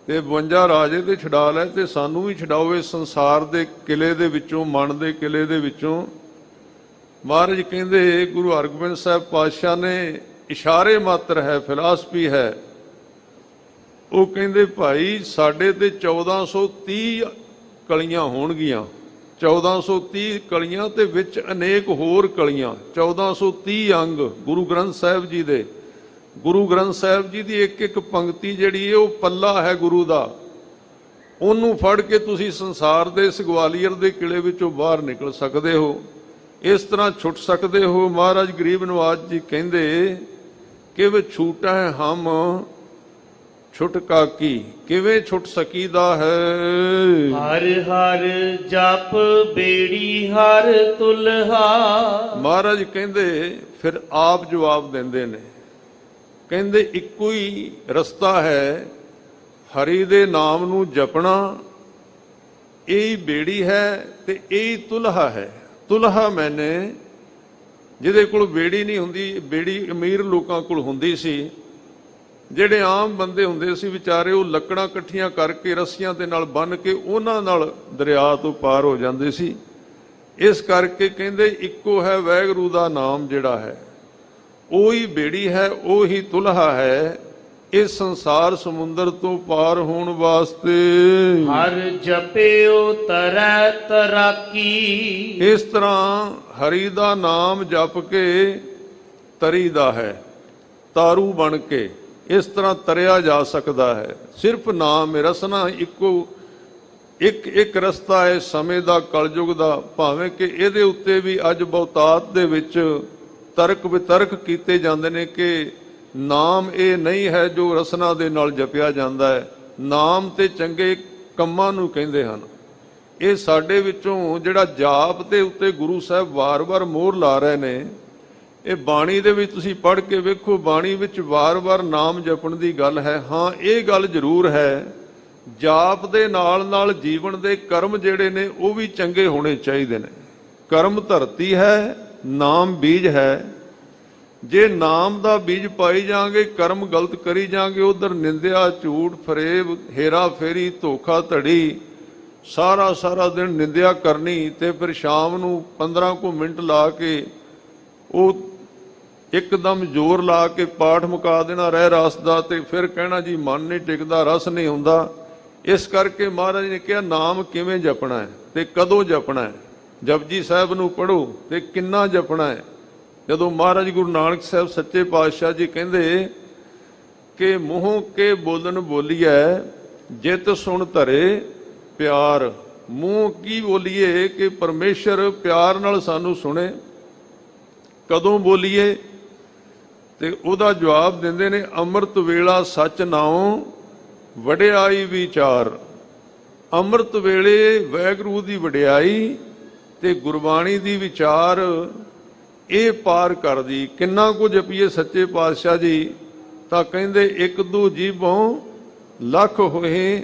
ਤੇ 52 ਰਾਜੇ ਤੇ ਛਡਾ ਲੈ, ਤੇ ਸਾਨੂੰ ਵੀ ਛਡਾਓ ਇਸ ਸੰਸਾਰ ਦੇ ਕਿਲੇ ਦੇ ਵਿੱਚੋਂ, ਮਨ ਦੇ ਕਿਲੇ ਦੇ ਵਿੱਚੋਂ। ਮਹਾਰਾਜ ਕਹਿੰਦੇ ਗੁਰੂ ਹਰਗੋਬਿੰਦ ਸਾਹਿਬ ਪਾਤਸ਼ਾਹ ਨੇ ਇਸ਼ਾਰੇ ਮਾਤਰ ਹੈ, ਫਿਲਾਸਫੀ ਹੈ। ਉਹ ਕਹਿੰਦੇ ਭਾਈ ਸਾਡੇ ਤੇ 1430 ਕਲੀਆਂ ਹੋਣਗੀਆਂ, 1430 ਕਲੀਆਂ ਤੇ ਵਿੱਚ ਅਨੇਕ ਹੋਰ ਕਲੀਆਂ, 1430 ਅੰਗ ਗੁਰੂ ਗ੍ਰੰਥ ਸਾਹਿਬ ਜੀ ਦੇ। ਗੁਰੂ ਗ੍ਰੰਥ ਸਾਹਿਬ ਜੀ ਦੀ ਇੱਕ ਇੱਕ ਪੰਕਤੀ ਜਿਹੜੀ ਹੈ ਉਹ ਪੱਲਾ ਹੈ ਗੁਰੂ ਦਾ। ਉਹਨੂੰ ਫੜ ਕੇ ਤੁਸੀਂ ਸੰਸਾਰ ਦੇ ਇਸ ਗਵਾਲੀਅਰ ਦੇ ਕਿਲੇ ਵਿੱਚੋਂ ਬਾਹਰ ਨਿਕਲ ਸਕਦੇ ਹੋ, ਇਸ ਤਰ੍ਹਾਂ ਛੁੱਟ ਸਕਦੇ ਹੋ। ਮਹਾਰਾਜ ਗਰੀਬ ਨਵਾਜ ਜੀ ਕਹਿੰਦੇ ਕਿ ਵੇ ਛੂਟਾ ਹੈ ਹਮ ਛੁਟਕਾ ਕੀ, ਕਿਵੇਂ ਛੁੱਟ ਸਕੀਦਾ ਹੈ। ਹਰ ਹਰ ਜਪ ਬੇੜੀ ਹਰ ਤੁਲਹਾ। ਮਹਾਰਾਜ ਕਹਿੰਦੇ ਫਿਰ ਆਪ ਜਵਾਬ ਦਿੰਦੇ ਨੇ, ਕਹਿੰਦੇ ਇੱਕੋ ਹੀ ਰਸਤਾ ਹੈ ਹਰੀ ਦੇ ਨਾਮ ਨੂੰ ਜਪਣਾ, ਇਹ ਹੀ ਬੇੜੀ ਹੈ ਤੇ ਇਹ ਹੀ ਤੁਲਹਾ ਹੈ। ਤੁਲਹਾ ਮੈਨੇ ਜਿਹਦੇ ਕੋਲ ਬੇੜੀ ਨਹੀਂ ਹੁੰਦੀ, ਬੇੜੀ ਅਮੀਰ ਲੋਕਾਂ ਕੋਲ ਹੁੰਦੀ ਸੀ। ਜਿਹੜੇ ਆਮ ਬੰਦੇ ਹੁੰਦੇ ਸੀ ਵਿਚਾਰੇ, ਉਹ ਲੱਕੜਾਂ ਇਕੱਠੀਆਂ ਕਰਕੇ ਰੱਸੀਆਂ ਦੇ ਨਾਲ ਬੰਨ੍ਹ ਕੇ ਉਹਨਾਂ ਨਾਲ ਦਰਿਆ ਤੋਂ ਪਾਰ ਹੋ ਜਾਂਦੇ ਸੀ। ਇਸ ਕਰਕੇ ਕਹਿੰਦੇ ਇੱਕੋ ਹੈ ਵਾਹਿਗੁਰੂ ਦਾ ਨਾਮ ਜਿਹੜਾ ਹੈ, ਉਹੀ ਬੇੜੀ ਹੈ, ਉਹੀ ਤੁਲਹਾ ਹੈ ਇਸ ਸੰਸਾਰ ਸਮੁੰਦਰ ਤੋਂ ਪਾਰ ਹੋਣ ਵਾਸਤੇ। ਹਰ ਜਪਿਓ ਤਰੈ ਤਰਾਕੀ। ਇਸ ਤਰ੍ਹਾਂ ਹਰੀ ਦਾ ਨਾਮ ਜਪ ਕੇ ਤਰੀ ਦਾ ਹੈ, ਤਾਰੂ ਬਣ ਕੇ ਇਸ ਤਰ੍ਹਾਂ ਤਰਿਆ ਜਾ ਸਕਦਾ ਹੈ। ਸਿਰਫ ਨਾਮ ਹੈ, ਰਸਨਾ ਇੱਕੋ ਇੱਕ ਰਸਤਾ ਹੈ ਸਮੇਂ ਦਾ, ਕਲਯੁਗ ਦਾ। ਭਾਵੇਂ ਕਿ ਇਹਦੇ ਉੱਤੇ ਵੀ ਅੱਜ ਬਹੁਤਾਤ ਦੇ ਵਿੱਚ ਤਰਕ ਵਿਤਰਕ ਕੀਤੇ ਜਾਂਦੇ ਨੇ ਕਿ ਨਾਮ ਇਹ ਨਹੀਂ ਹੈ ਜੋ ਰਸਨਾ ਦੇ ਨਾਲ ਜਪਿਆ ਜਾਂਦਾ ਹੈ। ਨਾਮ ਤੇ ਚੰਗੇ ਕੰਮਾਂ ਨੂੰ ਕਹਿੰਦੇ ਹਨ। ਇਹ ਸਾਡੇ ਵਿੱਚੋਂ ਜਿਹੜਾ ਜਾਪ ਦੇ ਉੱਤੇ ਗੁਰੂ ਸਾਹਿਬ ਵਾਰ-ਵਾਰ ਮੋਹਰ ਲਾ ਰਹੇ ਨੇ, ਇਹ ਬਾਣੀ ਦੇ ਵਿੱਚ ਤੁਸੀਂ ਪੜ੍ਹ ਕੇ ਵੇਖੋ, ਬਾਣੀ ਵਿੱਚ ਵਾਰ-ਵਾਰ ਨਾਮ ਜਪਣ ਦੀ ਗੱਲ ਹੈ। ਹਾਂ, ਇਹ ਗੱਲ ਜ਼ਰੂਰ ਹੈ ਜਾਪ ਦੇ ਨਾਲ ਨਾਲ ਜੀਵਨ ਦੇ ਕਰਮ ਜਿਹੜੇ ਨੇ ਉਹ ਵੀ ਚੰਗੇ ਹੋਣੇ ਚਾਹੀਦੇ ਨੇ। ਕਰਮ ਧਰਤੀ ਹੈ, ਨਾਮ ਬੀਜ ਹੈ। ਜੇ ਨਾਮ ਦਾ ਬੀਜ ਪਾਈ ਜਾਵਾਂਗੇ, ਕਰਮ ਗਲਤ ਕਰੀ ਜਾਵਾਂਗੇ, ਉਧਰ ਨਿੰਦਿਆ, ਝੂਠ, ਫਰੇਬ, ਹੇਰਾ ਫੇਰੀ, ਧੋਖਾ ਧੜੀ, ਸਾਰਾ ਦਿਨ ਨਿੰਦਿਆ ਕਰਨੀ, ਤੇ ਫਿਰ ਸ਼ਾਮ ਨੂੰ 15 ਕੁ ਮਿੰਟ ਲਾ ਕੇ ਉਹ ਇੱਕਦਮ ਜ਼ੋਰ ਲਾ ਕੇ ਪਾਠ ਮੁਕਾ ਦੇਣਾ ਰਹਿ ਰਾਸ ਦਾ, ਤੇ ਫਿਰ ਕਹਿਣਾ ਜੀ ਮਨ ਨਹੀਂ ਟਿਕਦਾ, ਰਸ ਨਹੀਂ ਹੁੰਦਾ। ਇਸ ਕਰਕੇ ਮਹਾਰਾਜ ਨੇ ਕਿਹਾ ਨਾਮ ਕਿਵੇਂ ਜਪਣਾ ਹੈ ਤੇ ਕਦੋਂ ਜਪਣਾ ਹੈ। ਜਪਜੀ ਸਾਹਿਬ ਨੂੰ ਪੜ੍ਹੋ ਤੇ ਕਿੰਨਾ ਜਪਣਾ ਹੈ। ਜਦੋਂ ਮਹਾਰਾਜ ਗੁਰੂ ਨਾਨਕ ਸਾਹਿਬ ਸੱਚੇ ਪਾਤਸ਼ਾਹ ਜੀ ਕਹਿੰਦੇ ਕਿ ਮੂੰਹ ਕੇ ਬੋਲਣ ਬੋਲੀਐ ਜਿਤ ਸੁਣ ਧਰੇ ਪਿਆਰ। ਮੂੰਹ ਕੀ ਬੋਲੀਏ ਕਿ ਪਰਮੇਸ਼ਰ ਪਿਆਰ ਨਾਲ ਸਾਨੂੰ ਸੁਣੇ। ਕਦੋਂ ਬੋਲੀਏ ਤੇ ਉਹਦਾ ਜਵਾਬ ਦਿੰਦੇ ਨੇ ਅੰਮ੍ਰਿਤ ਵੇਲਾ ਸੱਚ ਨਾਉ ਵਡਿਆਈ ਵਿਚਾਰ। ਅੰਮ੍ਰਿਤ ਵੇਲੇ ਵਾਹਿਗੁਰੂ ਦੀ ਵਡਿਆਈ ਤੇ ਗੁਰਬਾਣੀ ਦੀ ਵਿਚਾਰ ਇਹ ਪਾਰ ਕਰਦੀ। ਕਿੰਨਾ ਕੁ ਜਪੀਏ ਸੱਚੇ ਪਾਤਸ਼ਾਹ ਜੀ ਤਾਂ ਕਹਿੰਦੇ ਇੱਕ ਦੂ ਜੀਭੋਂ ਲੱਖ ਹੋਏ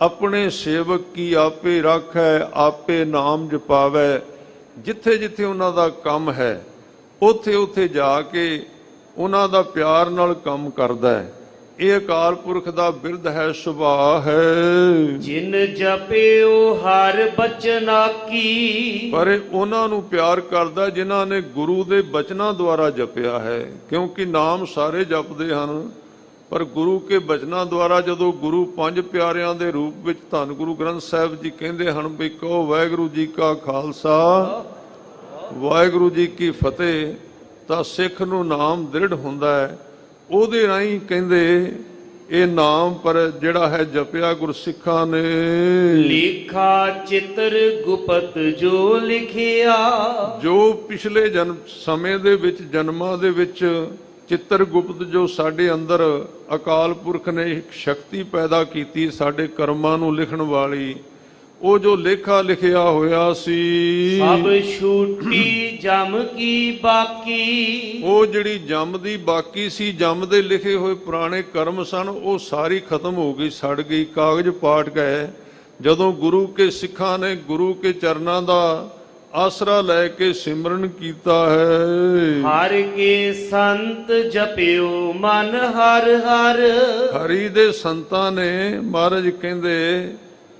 ਆਪਣੇ ਸੇਵਕ ਕੀ ਆਪੇ ਰਾਖੈ, ਆਪੇ ਨਾਮ ਜਪਾਵੈ। ਜਿੱਥੇ ਜਿੱਥੇ ਉਹਨਾਂ ਦਾ ਕੰਮ ਹੈ ਉੱਥੇ ਉੱਥੇ ਜਾ ਕੇ ਉਹਨਾਂ ਦਾ ਪਿਆਰ ਨਾਲ ਕੰਮ ਕਰਦਾ ਹੈ। ਇਹ ਅਕਾਲ ਪੁਰਖ ਦਾ ਬਿਰਧ ਹੈ, ਸੁਭਾਅ ਹੈ। ਜਿਨ ਜਪਿਓ ਹਰ ਬਚਨਾ ਕੀ, ਪਰ ਇਹ ਉਹਨਾਂ ਨੂੰ ਪਿਆਰ ਕਰਦਾ ਜਿਨ੍ਹਾਂ ਨੇ ਗੁਰੂ ਦੇ ਬਚਨਾਂ ਦੁਆਰਾ ਜਪਿਆ ਹੈ। ਕਿਉਂਕਿ ਨਾਮ ਸਾਰੇ ਜਪਦੇ ਹਨ, ਪਰ ਗੁਰੂ ਕੇ ਬਚਨਾਂ ਦੁਆਰਾ ਜਦੋਂ ਗੁਰੂ ਪੰਜ ਪਿਆਰਿਆਂ ਦੇ ਰੂਪ ਵਿੱਚ ਧੰਨ ਗੁਰੂ ਗ੍ਰੰਥ ਸਾਹਿਬ ਜੀ ਕਹਿੰਦੇ ਹਨ ਵੀ ਕਹੋ ਵਾਹਿਗੁਰੂ ਜੀ ਕਾ ਖਾਲਸਾ ਵਾਹਿਗੁਰੂ ਜੀ ਕੀ ਫਤਿਹ, ਤਾਂ ਸਿੱਖ ਨੂੰ ਨਾਮ ਦ੍ਰਿੜ ਹੁੰਦਾ ਹੈ। ਉਹਦੇ ਰਾਹੀਂ ਕਹਿੰਦੇ ਇਹ ਨਾਮ ਪਰ ਜਿਹੜਾ ਹੈ ਜਪਿਆ ਗੁਰਸਿੱਖਾਂ ਨੇ। ਲੇਖਾ ਚਿੱਤਰ ਗੁਪਤ ਜੋ ਲਿਖਿਆ, ਜੋ ਪਿਛਲੇ ਜਨਮ ਸਮੇਂ ਦੇ ਵਿੱਚ ਜਨਮਾਂ ਦੇ ਵਿੱਚ ਚਿੱਤਰ ਗੁਪਤ ਜੋ ਸਾਡੇ ਅੰਦਰ ਅਕਾਲ ਪੁਰਖ ਨੇ ਇੱਕ ਸ਼ਕਤੀ ਪੈਦਾ ਕੀਤੀ ਸਾਡੇ ਕਰਮਾਂ ਨੂੰ ਲਿਖਣ ਵਾਲੀ, ਉਹ ਜੋ ਲੇਖਾ ਲਿਖਿਆ ਹੋਇਆ ਸੀ ਸਭ ਛੂਟੀ ਜਮ ਕੀ ਬਾਕੀ, ਉਹ ਜਿਹੜੀ ਜੰਮ ਦੀ ਬਾਕੀ ਸੀ, ਜੰਮ ਦੇ ਲਿਖੇ ਹੋਏ ਪੁਰਾਣੇ ਕਰਮ ਸਨ, ਉਹ ਸਾਰੀ ਖਤਮ ਹੋ ਗਈ, ਸੜ ਗਈ, ਕਾਗਜ਼ ਪਾਟ ਗਏ। ਜਦੋਂ ਗੁਰੂ ਕੇ ਸਿੱਖਾਂ ਨੇ ਗੁਰੂ ਕੇ ਚਰਨਾਂ ਦਾ ਆਸਰਾ ਲੈ ਕੇ ਸਿਮਰਨ ਕੀਤਾ ਹੈ। ਹਰ ਕੇ ਸੰਤ ਜਪਿਓ ਮਨ ਹਰ ਹਰ, ਹਰੀ ਦੇ ਸੰਤਾਂ ਨੇ ਮਹਾਰਾਜ ਕਹਿੰਦੇ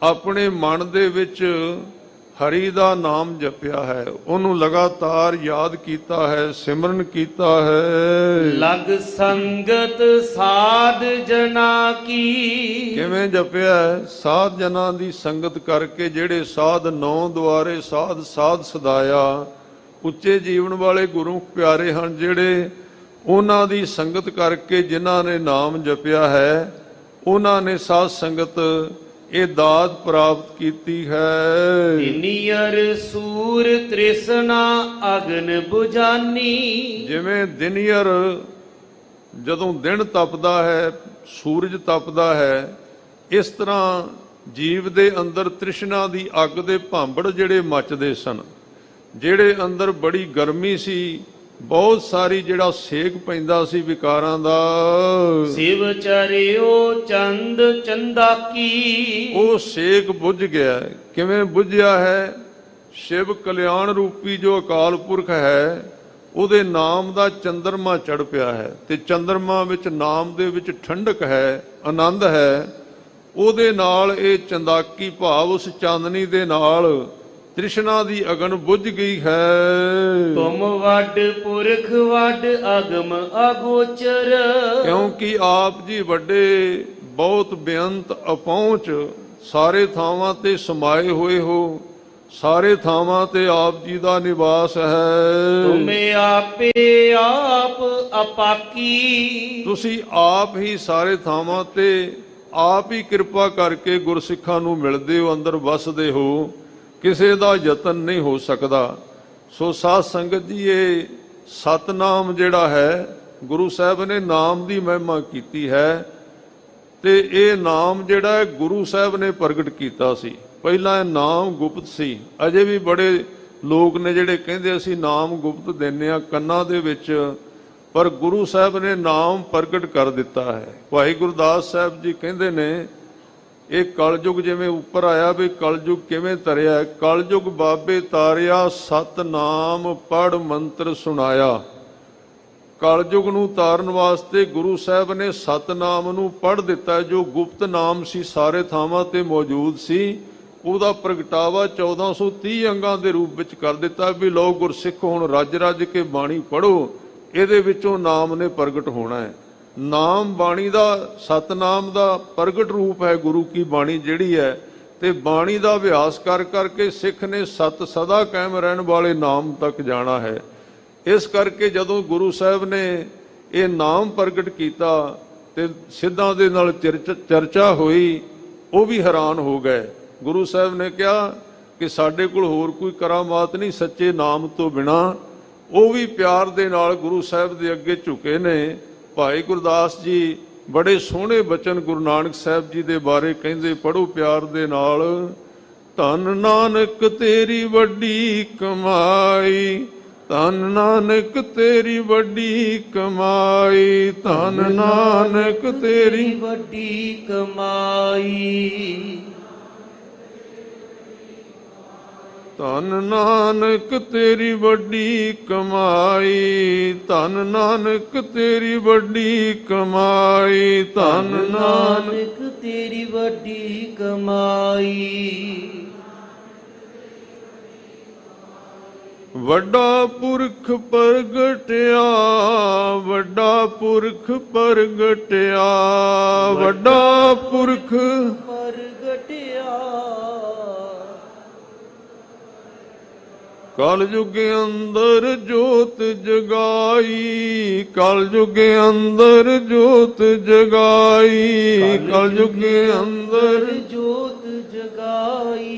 ਆਪਣੇ ਮਨ ਦੇ ਵਿੱਚ ਹਰੀ ਦਾ ਨਾਮ ਜਪਿਆ ਹੈ, ਉਹਨੂੰ ਲਗਾਤਾਰ ਯਾਦ ਕੀਤਾ ਹੈ, ਸਿਮਰਨ ਕੀਤਾ ਹੈ। ਲਗ ਸੰਗਤ ਸਾਧ ਜਨਾ ਕੀ, ਕਿਵੇਂ ਜਪਿਆ ਹੈ? ਸਾਧ ਜਨਾਂ ਦੀ ਸੰਗਤ ਕਰਕੇ, ਜਿਹੜੇ ਸਾਧ ਨੌ ਦੁਆਰੇ ਸਾਧ ਸਾਧ ਸਦਾਇਆ, ਉੱਚੇ ਜੀਵਨ ਵਾਲੇ ਗੁਰੂ ਪਿਆਰੇ ਹਨ ਜਿਹੜੇ, ਉਹਨਾਂ ਦੀ ਸੰਗਤ ਕਰਕੇ ਜਿਨ੍ਹਾਂ ਨੇ ਨਾਮ ਜਪਿਆ ਹੈ, ਉਹਨਾਂ ਨੇ ਸਾਧ ਸੰਗਤ ਇਹ ਦਾਤ ਪ੍ਰਾਪਤ ਕੀਤੀ ਹੈ। ਦਿਨੀਅਰ ਸੂਰ ਤ੍ਰਿਸ਼ਨਾ ਅਗਨ ਬੁਝਾਨੀ, ਜਿਵੇਂ ਦਿਨੀਅਰ ਜਦੋਂ ਦਿਨ ਤਪਦਾ ਹੈ, ਸੂਰਜ ਤਪਦਾ ਹੈ, ਇਸ ਤਰ੍ਹਾਂ ਜੀਵ ਦੇ ਅੰਦਰ ਤ੍ਰਿਸ਼ਨਾ ਦੀ ਅੱਗ ਦੇ ਭਾਂਬੜ ਜਿਹੜੇ ਮੱਚਦੇ ਸਨ, ਜਿਹੜੇ ਅੰਦਰ ਬੜੀ ਗਰਮੀ ਸੀ, ਬਹੁਤ ਸਾਰੀ ਜਿਹੜਾ ਸੇਕ ਪੈਂਦਾ ਸੀ ਵਿਕਾਰਾਂ ਦਾ, ਸਿਵ ਚਰਿਓ ਚੰਦ ਚੰਦਾਕੀ, ਉਹ ਸੇਕ ਬੁਝ ਗਿਆ। ਕਿਵੇਂ ਬੁਝਿਆ ਹੈ? ਸ਼ਿਵ ਕਲਿਆਣ ਰੂਪੀ ਜੋ ਅਕਾਲ ਪੁਰਖ ਹੈ, ਉਹਦੇ ਨਾਮ ਦਾ ਚੰਦਰਮਾ ਚੜ ਪਿਆ ਹੈ, ਤੇ ਚੰਦਰਮਾ ਵਿੱਚ ਨਾਮ ਦੇ ਵਿੱਚ ਠੰਡਕ ਹੈ, ਆਨੰਦ ਹੈ। ਉਹਦੇ ਨਾਲ ਇਹ ਚੰਦਾਕੀ ਭਾਵ ਉਸ ਚਾਂਦਨੀ ਦੇ ਨਾਲ ਤ੍ਰਿਸ਼ਨਾ ਦੀ ਅਗਨ ਬੁਝ ਗਈ ਹੈ। ਤੁਮ ਵੱਡ ਪੁਰਖ ਵੱਡ ਅਗਮ ਅਗੋਚਰ, ਕਿਉਂਕਿ ਆਪ ਜੀ ਵੱਡੇ ਬਹੁਤ ਬੇਅੰਤ ਅਪਹੁੰਚ, ਸਾਰੇ ਥਾਵਾਂ ਤੇ ਸਮਾਏ ਹੋਏ ਹੋ, ਸਾਰੇ ਥਾਵਾਂ ਤੇ ਆਪ ਜੀ ਦਾ ਨਿਵਾਸ ਹੈ। ਤੁਮੇ ਆਪੇ ਆਪ ਅਪਾਕੀ, ਤੁਸੀਂ ਆਪ ਹੀ ਸਾਰੇ ਥਾਵਾਂ ਤੇ ਆਪ ਹੀ ਕਿਰਪਾ ਕਰਕੇ ਗੁਰਸਿੱਖਾਂ ਨੂੰ ਮਿਲਦੇ ਹੋ, ਅੰਦਰ ਵਸਦੇ ਹੋ, ਕਿਸੇ ਦਾ ਯਤਨ ਨਹੀਂ ਹੋ ਸਕਦਾ। ਸੋ ਸਾਧ ਸੰਗਤ ਜੀ, ਇਹ ਸਤਨਾਮ ਜਿਹੜਾ ਹੈ, ਗੁਰੂ ਸਾਹਿਬ ਨੇ ਨਾਮ ਦੀ ਮਹਿਮਾ ਕੀਤੀ ਹੈ, ਤੇ ਇਹ ਨਾਮ ਜਿਹੜਾ ਹੈ ਗੁਰੂ ਸਾਹਿਬ ਨੇ ਪ੍ਰਗਟ ਕੀਤਾ ਸੀ। ਪਹਿਲਾਂ ਇਹ ਨਾਮ ਗੁਪਤ ਸੀ, ਅਜੇ ਵੀ ਬੜੇ ਲੋਕ ਨੇ ਜਿਹੜੇ ਕਹਿੰਦੇ ਅਸੀਂ ਨਾਮ ਗੁਪਤ ਦਿੰਦੇ ਹਾਂ ਕੰਨਾਂ ਦੇ ਵਿੱਚ, ਪਰ ਗੁਰੂ ਸਾਹਿਬ ਨੇ ਨਾਮ ਪ੍ਰਗਟ ਕਰ ਦਿੱਤਾ ਹੈ। ਭਾਈ ਗੁਰਦਾਸ ਸਾਹਿਬ ਜੀ ਕਹਿੰਦੇ ਨੇ ਇਹ ਕਲਯੁਗ ਜਿਵੇਂ ਉੱਪਰ ਆਇਆ ਵੀ ਕਲਯੁਗ ਕਿਵੇਂ ਤਰਿਆ, ਕਲਯੁਗ ਬਾਬੇ ਤਾਰਿਆ ਸਤਨਾਮ ਪੜ ਮੰਤਰ ਸੁਣਾਇਆ। ਕਲਯੁਗ ਨੂੰ ਤਾਰਨ ਵਾਸਤੇ ਗੁਰੂ ਸਾਹਿਬ ਨੇ ਸਤਨਾਮ ਨੂੰ ਪੜ੍ਹ ਦਿੱਤਾ, ਜੋ ਗੁਪਤ ਨਾਮ ਸੀ, ਸਾਰੇ ਥਾਵਾਂ ਤੇ ਮੌਜੂਦ ਸੀ, ਉਹਦਾ ਪ੍ਰਗਟਾਵਾ 1430 ਅੰਗਾਂ ਦੇ ਰੂਪ ਵਿੱਚ ਕਰ ਦਿੱਤਾ ਵੀ ਲਓ ਗੁਰਸਿੱਖ ਹੁਣ ਰੱਜ ਰੱਜ ਕੇ ਬਾਣੀ ਪੜ੍ਹੋ, ਇਹਦੇ ਵਿੱਚੋਂ ਨਾਮ ਨੇ ਪ੍ਰਗਟ ਹੋਣਾ ਹੈ। ਨਾਮ ਬਾਣੀ ਦਾ, ਸਤਨਾਮ ਦਾ ਪ੍ਰਗਟ ਰੂਪ ਹੈ ਗੁਰੂ ਕੀ ਬਾਣੀ ਜਿਹੜੀ ਹੈ, ਤੇ ਬਾਣੀ ਦਾ ਅਭਿਆਸ ਕਰ ਕਰਕੇ ਸਿੱਖ ਨੇ ਸਤ ਸਦਾ ਕਾਇਮ ਰਹਿਣ ਵਾਲੇ ਨਾਮ ਤੱਕ ਜਾਣਾ ਹੈ। ਇਸ ਕਰਕੇ ਜਦੋਂ ਗੁਰੂ ਸਾਹਿਬ ਨੇ ਇਹ ਨਾਮ ਪ੍ਰਗਟ ਕੀਤਾ ਤੇ ਸਿੱਧਾਂ ਦੇ ਨਾਲ ਚਰਚਾ ਹੋਈ, ਉਹ ਵੀ ਹੈਰਾਨ ਹੋ ਗਏ। ਗੁਰੂ ਸਾਹਿਬ ਨੇ ਕਿਹਾ ਕਿ ਸਾਡੇ ਕੋਲ ਹੋਰ ਕੋਈ ਕਰਾਮਾਤ ਨਹੀਂ ਸੱਚੇ ਨਾਮ ਤੋਂ ਬਿਨਾ। ਉਹ ਵੀ ਪਿਆਰ ਦੇ ਨਾਲ ਗੁਰੂ ਸਾਹਿਬ ਦੇ ਅੱਗੇ ਝੁਕੇ ਨੇ। ਭਾਈ ਗੁਰਦਾਸ ਜੀ ਬੜੇ ਸੋਹਣੇ ਬਚਨ ਗੁਰੂ ਨਾਨਕ ਸਾਹਿਬ ਜੀ ਦੇ ਬਾਰੇ ਕਹਿੰਦੇ, ਪੜ੍ਹੋ ਪਿਆਰ ਦੇ ਨਾਲ। ਧੰਨ ਨਾਨਕ ਤੇਰੀ ਵੱਡੀ ਕਮਾਈ, ਧੰਨ ਨਾਨਕ ਤੇਰੀ ਵੱਡੀ ਕਮਾਈ, ਧੰਨ ਨਾਨਕ ਤੇਰੀ ਵੱਡੀ ਕਮਾਈ। ਧੰਨ ਨਾਨਕ ਤੇਰੀ ਵੱਡੀ ਕਮਾਈ, ਧੰਨ ਨਾਨਕ ਤੇਰੀ ਵੱਡੀ ਕਮਾਈ, ਧੰਨ ਨਾਨਕ ਨਾਨਕ ਤੇਰੀ ਵੱਡੀ ਕਮਾਈ। ਵੱਡਾ ਪੁਰਖ ਪ੍ਰਗਟਿਆ, ਵੱਡਾ ਪੁਰਖ ਪ੍ਰਗਟਿਆ, ਵੱਡਾ ਪੁਰਖ ਪ੍ਰਗਟਿਆ। ਕਲ ਯੁਗ ਅੰਦਰ ਜੋਤ ਜਗਾਈ, ਕਲ ਯੁਗ ਅੰਦਰ ਜੋਤ ਜਗਾਈ, ਕਲ ਯੁਗ ਅੰਦਰ ਜੋਤ ਜਗਾਈ।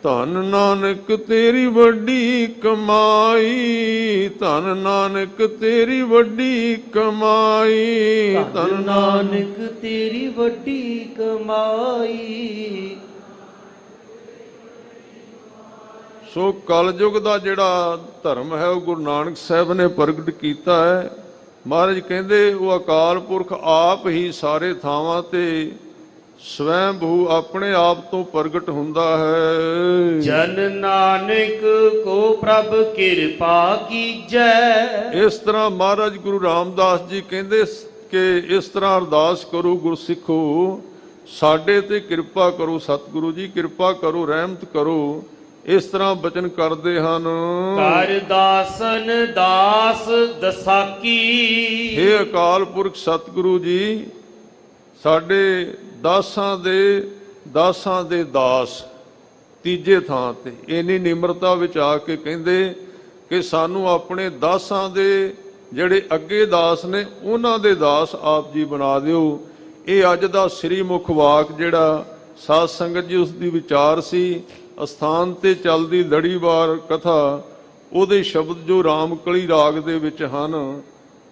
ਧੰਨ ਨਾਨਕ ਤੇਰੀ ਵੱਡੀ ਕਮਾਈ, ਧੰਨ ਨਾਨਕ ਤੇਰੀ ਵੱਡੀ ਕਮਾਈ, ਧੰਨ ਨਾਨਕ ਤੇਰੀ ਵੱਡੀ ਕਮਾਈ। ਸੋ ਕਲਯੁਗ ਦਾ ਜਿਹੜਾ ਧਰਮ ਹੈ ਉਹ ਗੁਰੂ ਨਾਨਕ ਸਾਹਿਬ ਨੇ ਪ੍ਰਗਟ ਕੀਤਾ ਹੈ। ਮਹਾਰਾਜ ਕਹਿੰਦੇ ਉਹ ਅਕਾਲ ਪੁਰਖ ਆਪ ਹੀ ਸਾਰੇ ਥਾਵਾਂ ਤੇ ਸਵੈੰ ਭੂ ਆਪਣੇ ਆਪ ਤੋਂ ਪ੍ਰਗਟ ਹੁੰਦਾ ਹੈ। ਜਨ ਨਾਨਕ ਕੋ ਪ੍ਰਭ ਕਿਰਪਾ ਕੀਜੈ। ਇਸ ਤਰ੍ਹਾਂ ਮਹਾਰਾਜ ਗੁਰੂ ਰਾਮਦਾਸ ਜੀ ਕਹਿੰਦੇ ਕਿ ਇਸ ਤਰ੍ਹਾਂ ਅਰਦਾਸ ਕਰੋ ਗੁਰਸਿੱਖੋ, ਸਾਡੇ ਤੇ ਕਿਰਪਾ ਕਰੋ, ਸਤਿਗੁਰੂ ਜੀ ਕਿਰਪਾ ਕਰੋ, ਰਹਿਮਤ ਕਰੋ। ਇਸ ਤਰ੍ਹਾਂ ਬਚਨ ਕਰਦੇ ਹਨ। ਕਰ ਦਾਸਨ ਦਾਸ ਦਸਾਕੀ। ਹੇ ਅਕਾਲ ਪੁਰਖ ਸਤਿਗੁਰੂ ਜੀ, ਸਾਡੇ ਦਾਸਾਂ ਦੇ ਦਾਸ ਤੀਜੇ ਥਾਂ ਤੇ ਇੰਨੀ ਨਿਮਰਤਾ ਵਿੱਚ ਆ ਕੇ ਕਹਿੰਦੇ ਕਿ ਸਾਨੂੰ ਆਪਣੇ ਦਾਸਾਂ ਦੇ ਜਿਹੜੇ ਅੱਗੇ ਦਾਸ ਨੇ ਉਹਨਾਂ ਦੇ ਦਾਸ ਆਪ ਜੀ ਬਣਾ ਦਿਓ। ਇਹ ਅੱਜ ਦਾ ਸ੍ਰੀ ਮੁਖ ਵਾਕ ਜਿਹੜਾ ਸਾਧ ਸੰਗਤ ਜੀ ਉਸ ਦੀ ਵਿਚਾਰ ਸੀ। ਅਸਥਾਨ ਤੇ ਚੱਲਦੀ ਲੜੀਵਾਰ ਕਥਾ, ਉਹਦੇ ਸ਼ਬਦ ਜੋ ਰਾਮਕਲੀ ਰਾਗ ਦੇ ਵਿੱਚ ਹਨ,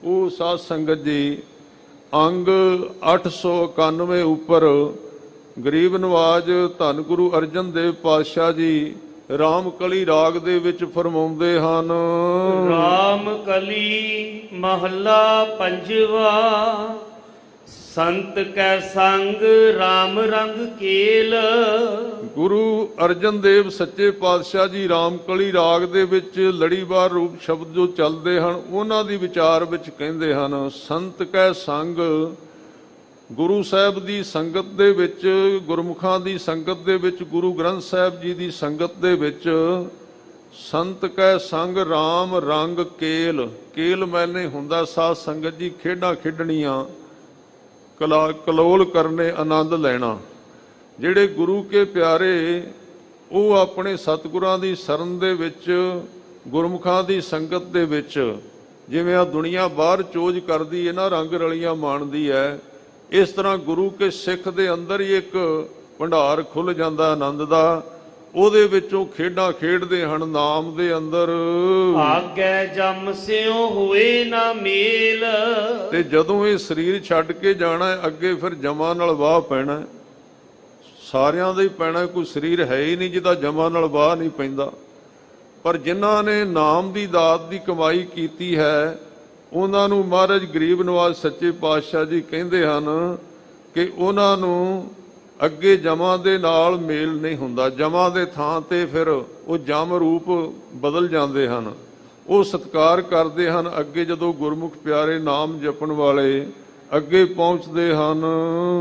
ਉਹ ਸਾਧ ਸੰਗਤ ਜੀ ਅੰਗ 891 ਉੱਪਰ ਗਰੀਬ ਨਵਾਜ ਧੰਨ ਗੁਰੂ ਅਰਜਨ ਦੇਵ ਪਾਤਸ਼ਾਹ ਜੀ ਰਾਮਕਲੀ ਰਾਗ ਦੇ ਵਿੱਚ ਫਰਮਾਉਂਦੇ ਹਨ। ਰਾਮਕਲੀ ਮਹੱਲਾ ਪੰਜਵਾ। ਸੰਤ ਕੈ ਸੰਗ ਰਾਮ ਰੰਗ ਕੇਲ। ਗੁਰੂ ਅਰਜਨ ਦੇਵ ਸੱਚੇ ਪਾਤਸ਼ਾਹ ਜੀ ਰਾਮਕਲੀ ਰਾਗ ਦੇ ਵਿੱਚ ਲੜੀਵਾਰ ਰੂਪ ਸ਼ਬਦ ਜੋ ਚੱਲਦੇ ਹਨ, ਉਹਨਾਂ ਦੀ ਵਿਚਾਰ ਵਿੱਚ ਕਹਿੰਦੇ ਹਨ, ਸੰਤ ਕੈ ਸੰਗ, ਗੁਰੂ ਸਾਹਿਬ ਦੀ ਸੰਗਤ ਦੇ ਵਿੱਚ, ਗੁਰਮੁਖਾਂ ਦੀ ਸੰਗਤ ਦੇ ਵਿੱਚ, ਗੁਰੂ ਗ੍ਰੰਥ ਸਾਹਿਬ ਜੀ ਦੀ ਸੰਗਤ ਦੇ ਵਿੱਚ ਸੰਤ ਕੈ ਸੰਗ ਰਾਮ ਰੰਗ ਕੇਲ। ਕੇਲ ਮੈਨੇ ਹੁੰਦਾ ਸਾਧ ਸੰਗਤ ਜੀ ਖੇਡਾਂ ਖੇਡਣੀਆਂ, ਕਲੋਲ ਕਰਨੇ, ਆਨੰਦ ਲੈਣਾ। ਜਿਹੜੇ ਗੁਰੂ ਕੇ ਪਿਆਰੇ ਉਹ ਆਪਣੇ ਸਤਿਗੁਰਾਂ ਦੀ ਸ਼ਰਨ ਦੇ ਵਿੱਚ, ਗੁਰਮੁਖਾਂ ਦੀ ਸੰਗਤ ਦੇ ਵਿੱਚ, ਜਿਵੇਂ ਆ ਦੁਨੀਆ ਬਾਹਰ ਚੋਜ ਕਰਦੀ ਹੈ ਨਾ, ਰੰਗ ਰਲੀਆਂ ਮਾਣਦੀ ਹੈ, ਇਸ ਤਰ੍ਹਾਂ ਗੁਰੂ ਕੇ ਸਿੱਖ ਦੇ ਅੰਦਰ ਹੀ ਇੱਕ ਭੰਡਾਰ ਖੁੱਲ ਜਾਂਦਾ ਆਨੰਦ ਦਾ। ਉਹਦੇ ਵਿੱਚੋਂ ਖੇਡਾਂ ਖੇਡਦੇ ਹਨ ਨਾਮ ਦੇ ਅੰਦਰ। ਆਗੇ ਜਮ ਸਿਓ ਹੋਏ ਨਾ ਮੇਲ। ਤੇ ਜਦੋਂ ਇਹ ਸਰੀਰ ਛੱਡ ਕੇ ਜਾਣਾ ਹੈ, ਅੱਗੇ ਫਿਰ ਜਮਾਂ ਨਾਲ ਵਾਹ ਪੈਣਾ। ਸਾਰਿਆਂ ਦਾ ਹੀ ਪੈਣਾ, ਕੋਈ ਸਰੀਰ ਹੈ ਹੀ ਨਹੀਂ ਜਿਹਦਾ ਜਮਾਂ ਨਾਲ ਵਾਹ ਨਹੀਂ ਪੈਂਦਾ। ਪਰ ਜਿਨ੍ਹਾਂ ਨੇ ਨਾਮ ਦੀ ਦਾਤ ਦੀ ਕਮਾਈ ਕੀਤੀ ਹੈ, ਉਹਨਾਂ ਨੂੰ ਮਹਾਰਾਜ ਗਰੀਬ ਨਵਾਜ ਸੱਚੇ ਪਾਤਸ਼ਾਹ ਜੀ ਕਹਿੰਦੇ ਹਨ ਕਿ ਉਹਨਾਂ ਨੂੰ ਅੱਗੇ ਜਮਾਂ ਦੇ ਨਾਲ ਮੇਲ ਨਹੀਂ ਹੁੰਦਾ। ਜਮਾਂ ਦੇ ਥਾਂ ਤੇ ਫਿਰ ਉਹ ਜਮ ਰੂਪ ਬਦਲ ਜਾਂਦੇ ਹਨ। ਉਹ ਸਤਿਕਾਰ ਕਰਦੇ ਹਨ ਅੱਗੇ ਜਦੋਂ ਗੁਰਮੁਖ ਪਿਆਰੇ ਨਾਮ ਜਪਣ ਵਾਲੇ ਅੱਗੇ ਪਹੁੰਚਦੇ ਹਨ।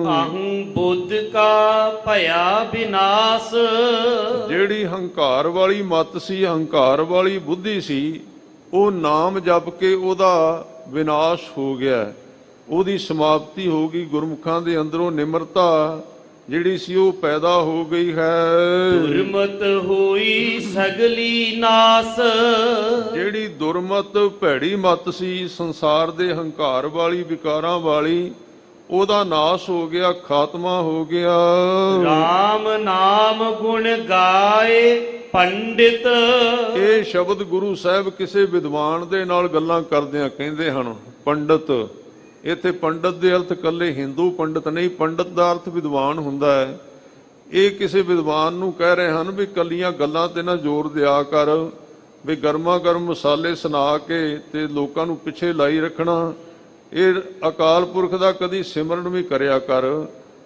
ਆਹੂੰ ਬੁੱਧ ਕਾ ਭਇਆ ਵਿਨਾਸ਼। ਜਿਹੜੀ ਹੰਕਾਰ ਵਾਲੀ ਮਤ ਸੀ, ਹੰਕਾਰ ਵਾਲੀ ਬੁੱਧੀ ਸੀ, ਉਹ ਨਾਮ ਜਪ ਕੇ ਉਹਦਾ ਵਿਨਾਸ਼ ਹੋ ਗਿਆ, ਉਹਦੀ ਸਮਾਪਤੀ ਹੋ ਗਈ। ਗੁਰਮੁਖਾਂ ਦੇ ਅੰਦਰੋਂ ਨਿਮਰਤਾ ਜਿਹੜੀ ਸੀ ਉਹ ਪੈਦਾ ਹੋ ਗਈ ਹੈ। ਦੁਰਮਤ ਹੋਈ ਸਗਲੀ ਨਾਸ। ਜਿਹੜੀ ਦੁਰਮਤ ਭੈੜੀ ਮਤ ਸੀ, ਸੰਸਾਰ ਦੇ ਹੰਕਾਰ ਵਾਲੀ, ਵਿਕਾਰਾਂ ਵਾਲੀ, ਉਹਦਾ ਨਾਸ ਹੋ ਗਿਆ, ਖਾਤਮਾ ਹੋ ਗਿਆ। ਰਾਮ ਨਾਮ ਗੁਣ ਗਾਏ ਪੰਡਿਤ। ਇਹ ਸ਼ਬਦ ਗੁਰੂ ਸਾਹਿਬ ਕਿਸੇ ਵਿਦਵਾਨ ਦੇ ਨਾਲ ਗੱਲਾਂ ਕਰਦਿਆਂ ਕਹਿੰਦੇ ਹਨ ਪੰਡਤ। ਇੱਥੇ ਪੰਡਤ ਦੇ ਅਰਥ ਇਕੱਲੇ ਹਿੰਦੂ ਪੰਡਤ ਨਹੀਂ, ਪੰਡਤ ਦਾ ਅਰਥ ਵਿਦਵਾਨ ਹੁੰਦਾ ਹੈ। ਇਹ ਕਿਸੇ ਵਿਦਵਾਨ ਨੂੰ ਕਹਿ ਰਹੇ ਹਨ ਵੀ ਇਕੱਲੀਆਂ ਗੱਲਾਂ ਤੇ ਨਾ ਜ਼ੋਰ ਦਿਆ ਕਰ, ਵੀ ਗਰਮਾ ਗਰਮ ਮਸਾਲੇ ਸੁਣਾ ਕੇ ਤੇ ਲੋਕਾਂ ਨੂੰ ਪਿੱਛੇ ਲਾਈ ਰੱਖਣਾ। ਇਹ ਅਕਾਲ ਪੁਰਖ ਦਾ ਕਦੀ ਸਿਮਰਨ ਵੀ ਕਰਿਆ ਕਰ।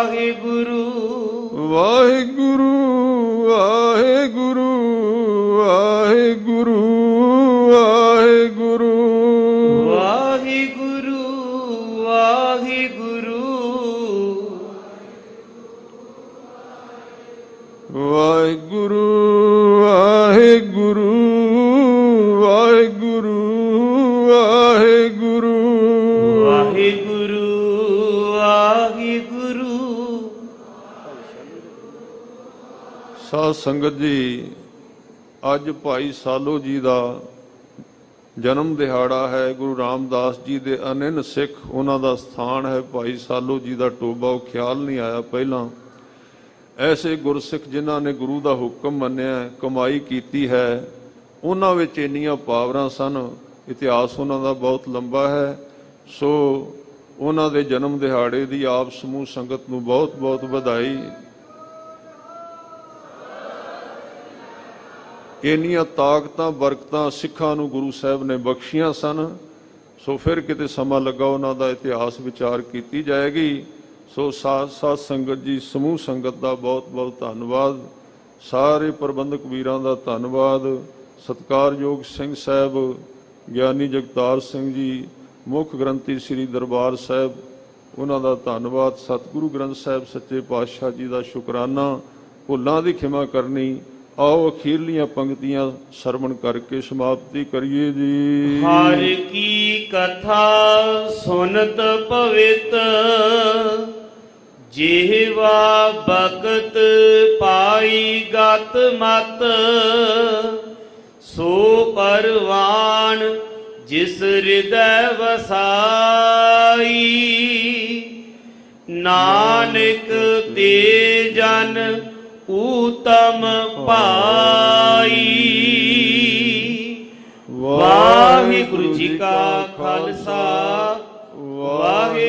ਵਾਹਿਗੁਰੂ ਵਾਹਿਗੁਰੂ ਵਾਹਿਗੁਰੂ ਵਾਹਿਗੁਰੂ ਵਾਹਿਗੁਰੂ ਵਾਹਿਗੁਰੂ ਵਾਹਿਗੁਰੂ ਵਾਹਿਗੁਰੂ ਵਾਹਿਗੁਰੂ ਵਾਹਿਗੁਰੂ ਵਾਹਿਗੁਰੂ ਵਾਹਿਗੁਰੂ ਵਾਹਿਗੁਰੂ। ਸਾਧ ਸੰਗਤ ਜੀ, ਅੱਜ ਭਾਈ ਸਾਲੋ ਜੀ ਦਾ ਜਨਮ ਦਿਹਾੜਾ ਹੈ। ਗੁਰੂ ਰਾਮਦਾਸ ਜੀ ਦੇ ਅਨੰਨ ਸਿੱਖ, ਉਹਨਾਂ ਦਾ ਸਥਾਨ ਹੈ ਭਾਈ ਸਾਲੋ ਜੀ ਦਾ ਟੋਬਾ। ਉਹ ਖਿਆਲ ਨਹੀਂ ਆਇਆ ਪਹਿਲਾਂ। ਐਸੇ ਗੁਰਸਿੱਖ ਜਿਨ੍ਹਾਂ ਨੇ ਗੁਰੂ ਦਾ ਹੁਕਮ ਮੰਨਿਆ, ਕਮਾਈ ਕੀਤੀ ਹੈ, ਉਹਨਾਂ ਵਿੱਚ ਇੰਨੀਆਂ ਪਾਵਰਾਂ ਸਨ। ਇਤਿਹਾਸ ਉਹਨਾਂ ਦਾ ਬਹੁਤ ਲੰਬਾ ਹੈ। ਸੋ ਉਹਨਾਂ ਦੇ ਜਨਮ ਦਿਹਾੜੇ ਦੀ ਆਪ ਸਮੂਹ ਸੰਗਤ ਨੂੰ ਬਹੁਤ ਬਹੁਤ ਵਧਾਈ। ਇੰਨੀਆਂ ਤਾਕਤਾਂ ਬਰਕਤਾਂ ਸਿੱਖਾਂ ਨੂੰ ਗੁਰੂ ਸਾਹਿਬ ਨੇ ਬਖਸ਼ੀਆਂ ਸਨ। ਸੋ ਫਿਰ ਕਿਤੇ ਸਮਾਂ ਲੱਗਾ ਉਹਨਾਂ ਦਾ ਇਤਿਹਾਸ ਵਿਚਾਰ ਕੀਤੀ ਜਾਏਗੀ। ਸੋ ਸਾਧ ਸੰਗਤ ਜੀ, ਸਮੂਹ ਸੰਗਤ ਦਾ ਬਹੁਤ ਬਹੁਤ ਧੰਨਵਾਦ। ਸਾਰੇ ਪ੍ਰਬੰਧਕ ਵੀਰਾਂ ਦਾ ਧੰਨਵਾਦ। ਸਤਿਕਾਰਯੋਗ ਸਿੰਘ ਸਾਹਿਬ, ਗਿਆਨੀ ਜਗਤਾਰ ਸਿੰਘ ਜੀ, ਮੁੱਖ ਗ੍ਰੰਥੀ ਸ੍ਰੀ ਦਰਬਾਰ ਸਾਹਿਬ, ਉਹਨਾਂ ਦਾ ਧੰਨਵਾਦ। ਸਤਿਗੁਰੂ ਗ੍ਰੰਥ ਸਾਹਿਬ ਸੱਚੇ ਪਾਤਸ਼ਾਹ ਜੀ ਦਾ ਸ਼ੁਕਰਾਨਾ। ਭੁੱਲਾਂ ਦੀ ਖਿਮਾ ਕਰਨੀ। ਆਓ ਅਖੀਰਲੀਆਂ ਪੰਕਤੀਆਂ ਸਰਵਣ ਕਰਕੇ ਸਮਾਪਤੀ ਕਰੀਏ ਜੀ। ਹਰ ਕੀ ਕਥਾ ਸੁਨਤ ਪਵਿੱਤ, ਜਿਹਵਾ ਬਖਤ ਪਾਈ ਗਤ ਮਤ, ਸੋ ਪਰਵਾਨ ਜਿਸ ਹਿਰਦੈ ਵਸਾਈ, ਨਾਨਕ ਤੇ ਜਨ ਊਤਮ ਪਾਈ। ਵਾਹਿਗੁਰੂ ਜੀ ਕਾ ਖਾਲਸਾ,